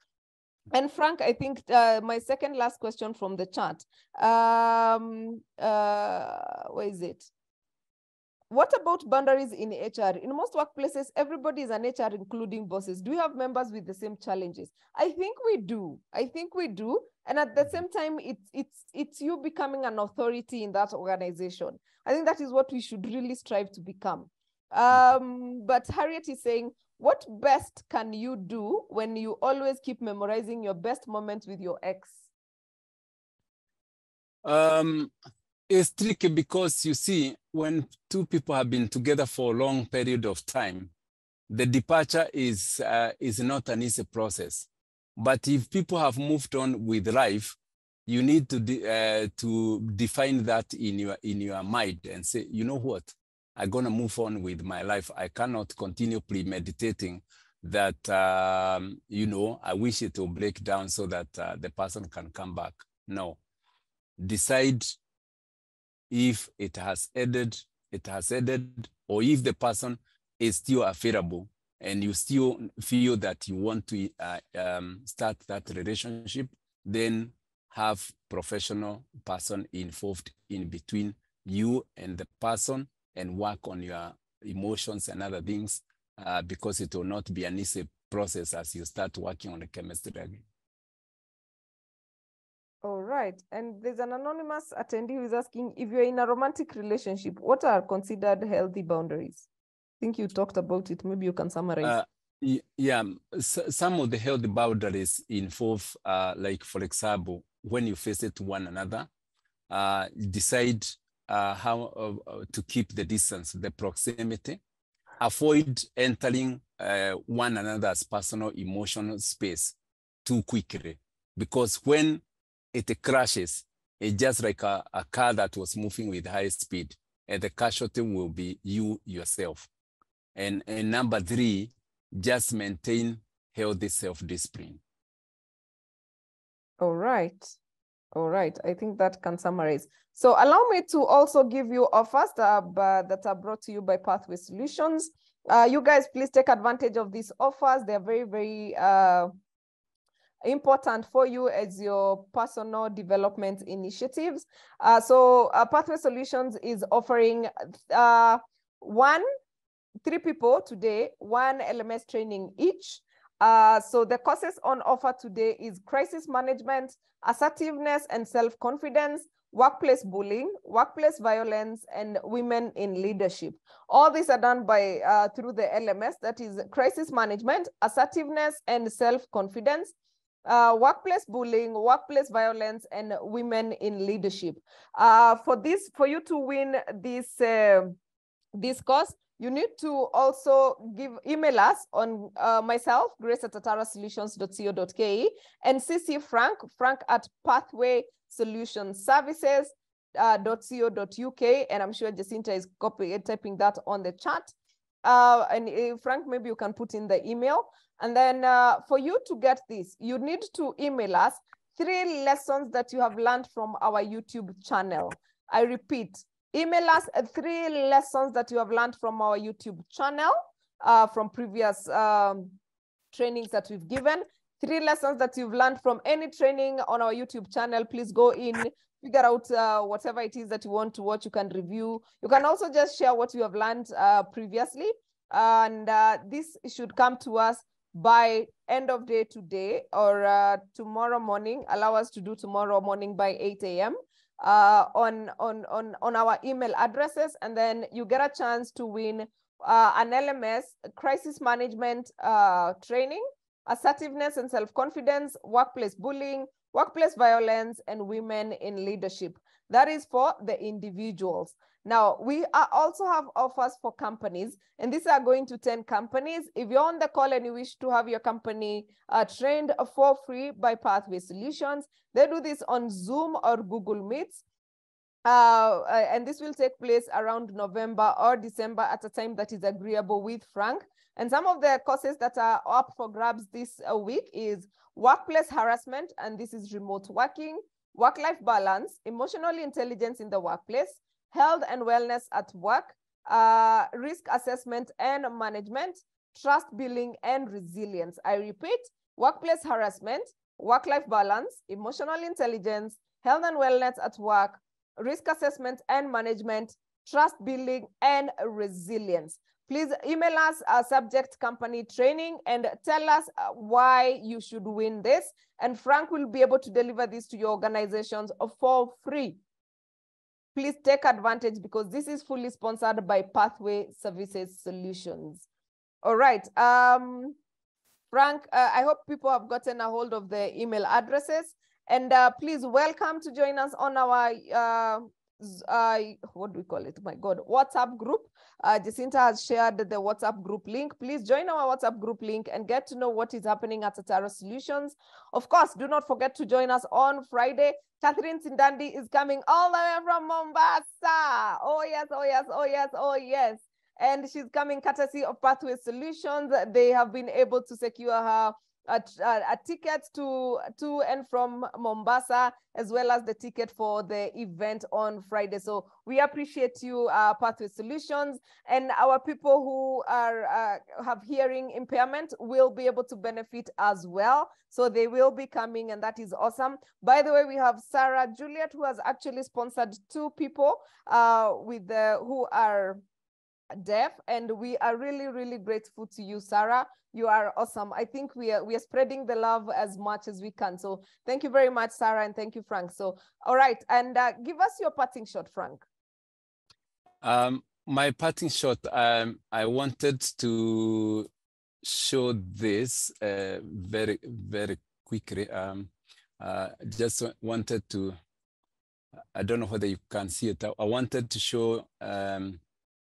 And Frank, I think my second last question from the chat, where is it? What about boundaries in HR? In most workplaces, everybody is an HR, including bosses. Do you have members with the same challenges? I think we do. And at the same time, it's you becoming an authority in that organization. I think that is what we should really strive to become. But Harriet is saying, what best can you do when you always keep memorizing your best moments with your ex? It's tricky because you see, when two people have been together for a long period of time, the departure is not an easy process. But if people have moved on with life, you need to define that in your mind and say, you know what, I'm gonna move on with my life. I cannot continue premeditating that, you know, I wish it will break down so that the person can come back. No, decide if it has ended, or if the person is still available and you still feel that you want to start that relationship, then have professional person involved in between you and the person and work on your emotions and other things, because it will not be an easy process as you start working on the chemistry again. All right. And there's an anonymous attendee who is asking, if you're in a romantic relationship, what are considered healthy boundaries? I think you talked about it. Maybe you can summarize. Yeah, some of the healthy boundaries involve, like, for example, when you face it to one another, decide how to keep the distance, the proximity, avoid entering one another's personal emotional space too quickly, because when it crashes, it's just like a car that was moving with high speed, and the casualty will be you yourself. And number 3, just maintain healthy self-discipline. All right. I think that can summarize. So allow me to also give you offers that are brought to you by Pathway Solutions. You guys, please take advantage of these offers. They're very, very important for you as your personal development initiatives. So Pathway Solutions is offering 3 people today, 1 LMS training each. So the courses on offer today is crisis management, assertiveness and self-confidence, workplace bullying, workplace violence, and women in leadership. All these are done by through the LMS, that is crisis management, assertiveness, and self-confidence, workplace bullying, workplace violence, and women in leadership. For you to win this course, you need to also email us on myself, grace@atarahsolutions.co.ke, and CC Frank at pathwaysolutionsservices.co.uk, and I'm sure Jacinta is typing that on the chat. And Frank, maybe you can put in the email. And then for you to get this, you need to email us 3 lessons that you have learned from our YouTube channel. I repeat, email us 3 lessons that you have learned from our YouTube channel, from previous trainings that we've given. 3 lessons that you've learned from any training on our YouTube channel. Please go in, figure out whatever it is that you want to watch. You can review. You can also just share what you have learned previously. And this should come to us by end of day today or tomorrow morning. Allow us to do tomorrow morning by 8 a.m. On our email addresses, and then you get a chance to win an LMS crisis management training, assertiveness and self-confidence, workplace bullying, workplace violence, and women in leadership. That is for the individuals. Now, we also have offers for companies, and these are going to 10 companies. If you're on the call and you wish to have your company trained for free by Pathway Solutions, they do this on Zoom or Google Meets. And this will take place around November or December at a time that is agreeable with Frank. And some of the courses that are up for grabs this week is workplace harassment, and this is remote working, work-life balance, emotional intelligence in the workplace, health and wellness at work, risk assessment and management, trust building and resilience. I repeat, workplace harassment, work-life balance, emotional intelligence, health and wellness at work, risk assessment and management, trust building and resilience. Please email us a subject company training and tell us why you should win this. And Frank will be able to deliver this to your organizations for free. Please take advantage because this is fully sponsored by Pathway Services Solutions. All right. Frank, I hope people have gotten a hold of the email addresses. And please welcome to join us on our, what do we call it? My God, WhatsApp group. Jacinta has shared the WhatsApp group link. Please join our WhatsApp group link and get to know what is happening at Atarah Solutions. Of course, do not forget to join us on Friday. Catherine Sindandi is coming all the way from Mombasa. Oh yes, oh yes, oh yes, oh yes. And she's coming courtesy of Pathway Solutions. They have been able to secure her a ticket to and from Mombasa, as well as the ticket for the event on Friday. So we appreciate you, Pathway Solutions, and our people who are have hearing impairment will be able to benefit as well. So they will be coming, and that is awesome. By the way, we have Sarah Juliet, who has actually sponsored 2 people who are deaf, and we are really, really grateful to you, Sarah. You are awesome. I think we are spreading the love as much as we can. So thank you very much, Sarah, and thank you, Frank. So, all right, and give us your parting shot, Frank. My parting shot, I wanted to show this very, very quickly. Just wanted to, I don't know whether you can see it. I wanted to show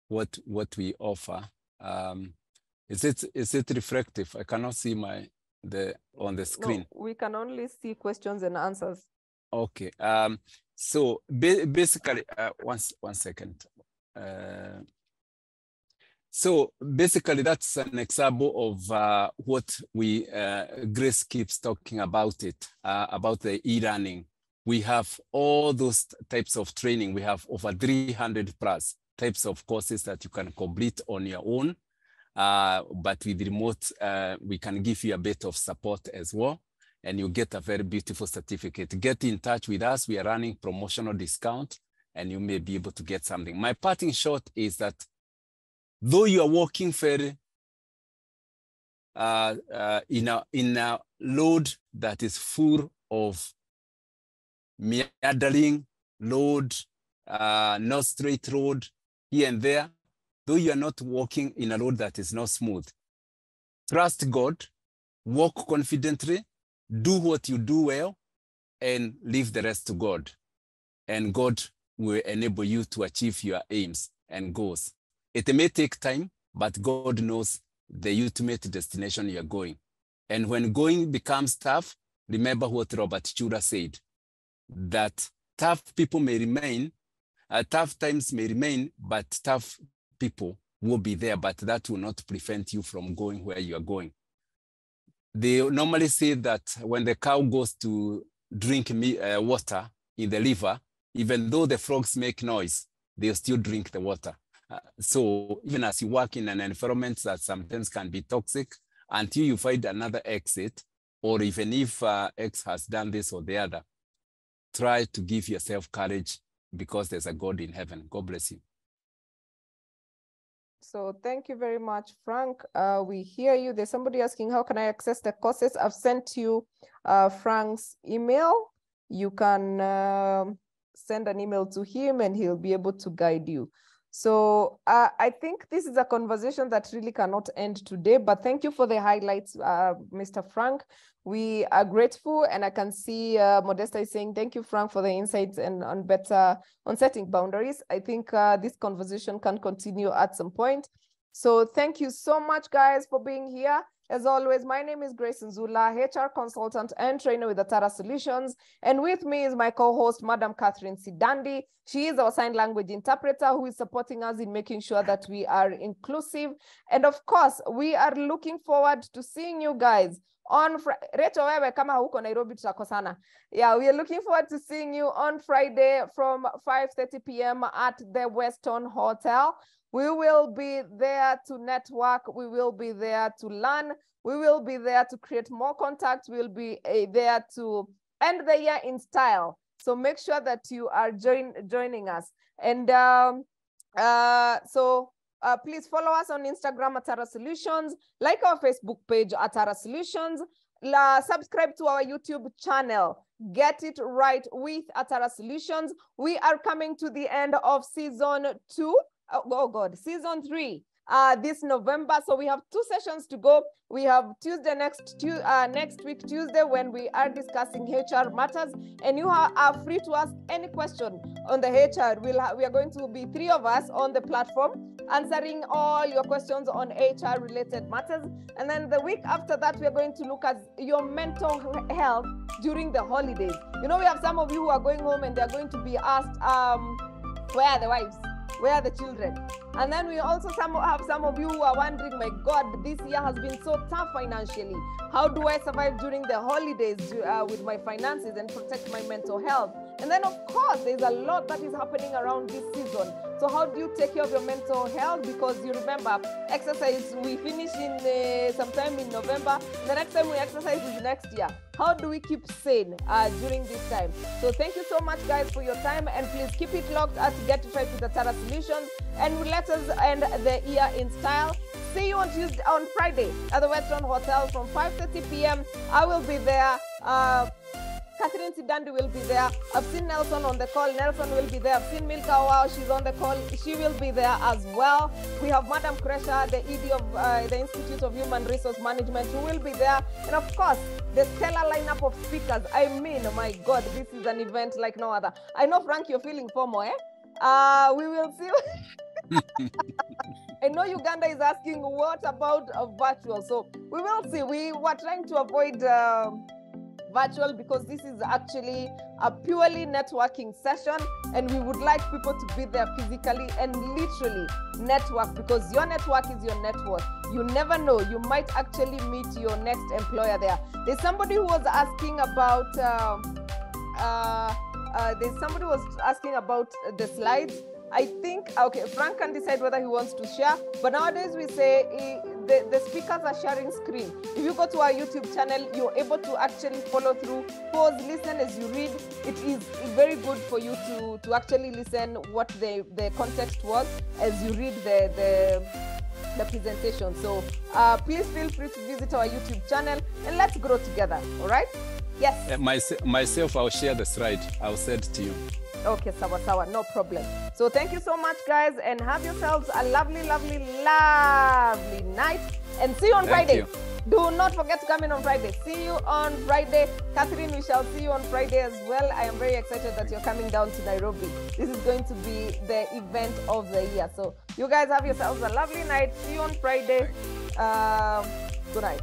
what we offer. Is it reflective? I cannot see on the screen. No, we can only see questions and answers. Okay. So basically, one second. So basically, that's an example of what Grace keeps talking about about the e-learning. We have all those types of training. We have over 300 plus types of courses that you can complete on your own. But with remote, we can give you a bit of support as well, and you get a very beautiful certificate. Get in touch with us. We are running promotional discount, and you may be able to get something. My parting shot is that though you are working very in a load that is full of meandering, road, no straight road here and there, though you are not walking in a road that is not smooth. Trust God, walk confidently, do what you do well, and leave the rest to God. And God will enable you to achieve your aims and goals. It may take time, but God knows the ultimate destination you're going. And when going becomes tough, remember what Robert Chura said, that tough people may remain, tough times may remain, but tough people will be there, but that will not prevent you from going where you are going. They normally say that when the cow goes to drink water in the river, even though the frogs make noise, they'll still drink the water. So even as you work in an environment that sometimes can be toxic, until you find another exit, or even if X has done this or the other, try to give yourself courage because there's a God in heaven. God bless you. So thank you very much, Frank. We hear you. There's somebody asking, how can I access the courses? I've sent you Frank's email. You can send an email to him and he'll be able to guide you. So I think this is a conversation that really cannot end today, but thank you for the highlights, Mr. Frank. We are grateful, and I can see Modesta is saying, thank you, Frank, for the insights and on setting boundaries. I think this conversation can continue at some point. So thank you so much, guys, for being here. As always, my name is Grace Nzula, HR consultant and trainer with Atarah Solutions. And with me is my co-host, Madam Catherine Sidandi. She is our sign language interpreter who is supporting us in making sure that we are inclusive. And of course, we are looking forward to seeing you guys on Rachel, wewe kama huko Nairobi tutakosana. Yeah, we are looking forward to seeing you on Friday from 5:30 p.m. at the Weston Hotel. We will be there to network. We will be there to learn. We will be there to create more contacts. We will be there to end the year in style. So make sure that you are joining us. And please follow us on Instagram, Atarah Solutions. Like our Facebook page, Atarah Solutions. Subscribe to our YouTube channel. Get it right with Atarah Solutions. We are coming to the end of season 2. Season 3 this November. So we have 2 sessions to go. We have Tuesday next week, Tuesday, when we are discussing HR matters, and you are free to ask any question on the HR. We are going to be 3 of us on the platform answering all your questions on HR related matters. And then the week after that, we are going to look at your mental health during the holidays. You know, we have some of you who are going home and they're going to be asked, where are the wives? Where are the children? And then we also have some of you who are wondering, my God, this year has been so tough financially. How do I survive during the holidays with my finances and protect my mental health? And then, of course, there's a lot that is happening around this season. So how do you take care of your mental health? Because you remember, exercise, we finish in sometime in November. The next time we exercise is next year. How do we keep sane during this time? So thank you so much, guys, for your time. And please keep it locked at Get It Right with Atarah Solutions. And let us end the year in style. See you on Friday at the Weston Hotel from 5:30 p.m. I will be there. Catherine Sidandi will be there. I've seen Nelson on the call. Nelson will be there. I've seen Milka Wow. She's on the call. She will be there as well. We have Madam Kresha, the ED of the Institute of Human Resource Management, who will be there. And of course, the stellar lineup of speakers. I mean, my God, this is an event like no other. I know, Frank, you're feeling FOMO, eh? We will see. I know Uganda is asking, what about virtual? So we will see. We were trying to avoid virtual because this is actually a purely networking session, and we would like people to be there physically and literally network, because your network is your network. You never know, you might actually meet your next employer there. There's somebody who was asking about the slides. I think, okay, Frank can decide whether he wants to share, but nowadays we say the speakers are sharing screen. If you go to our YouTube channel, you're able to actually follow through, pause, listen as you read. It is very good for you to actually listen what the context was as you read the presentation. So please feel free to visit our YouTube channel and let's grow together, all right? Yes. Myself, I'll share the slide. I'll send it to you. Okay, sawa, no problem. So thank you so much, guys, and have yourselves a lovely, lovely, lovely night. And see you on Friday. Do not forget to come in on Friday. See you on Friday. Catherine, we shall see you on Friday as well. I am very excited that you're coming down to Nairobi. This is going to be the event of the year. So you guys have yourselves a lovely night. See you on Friday. Good night.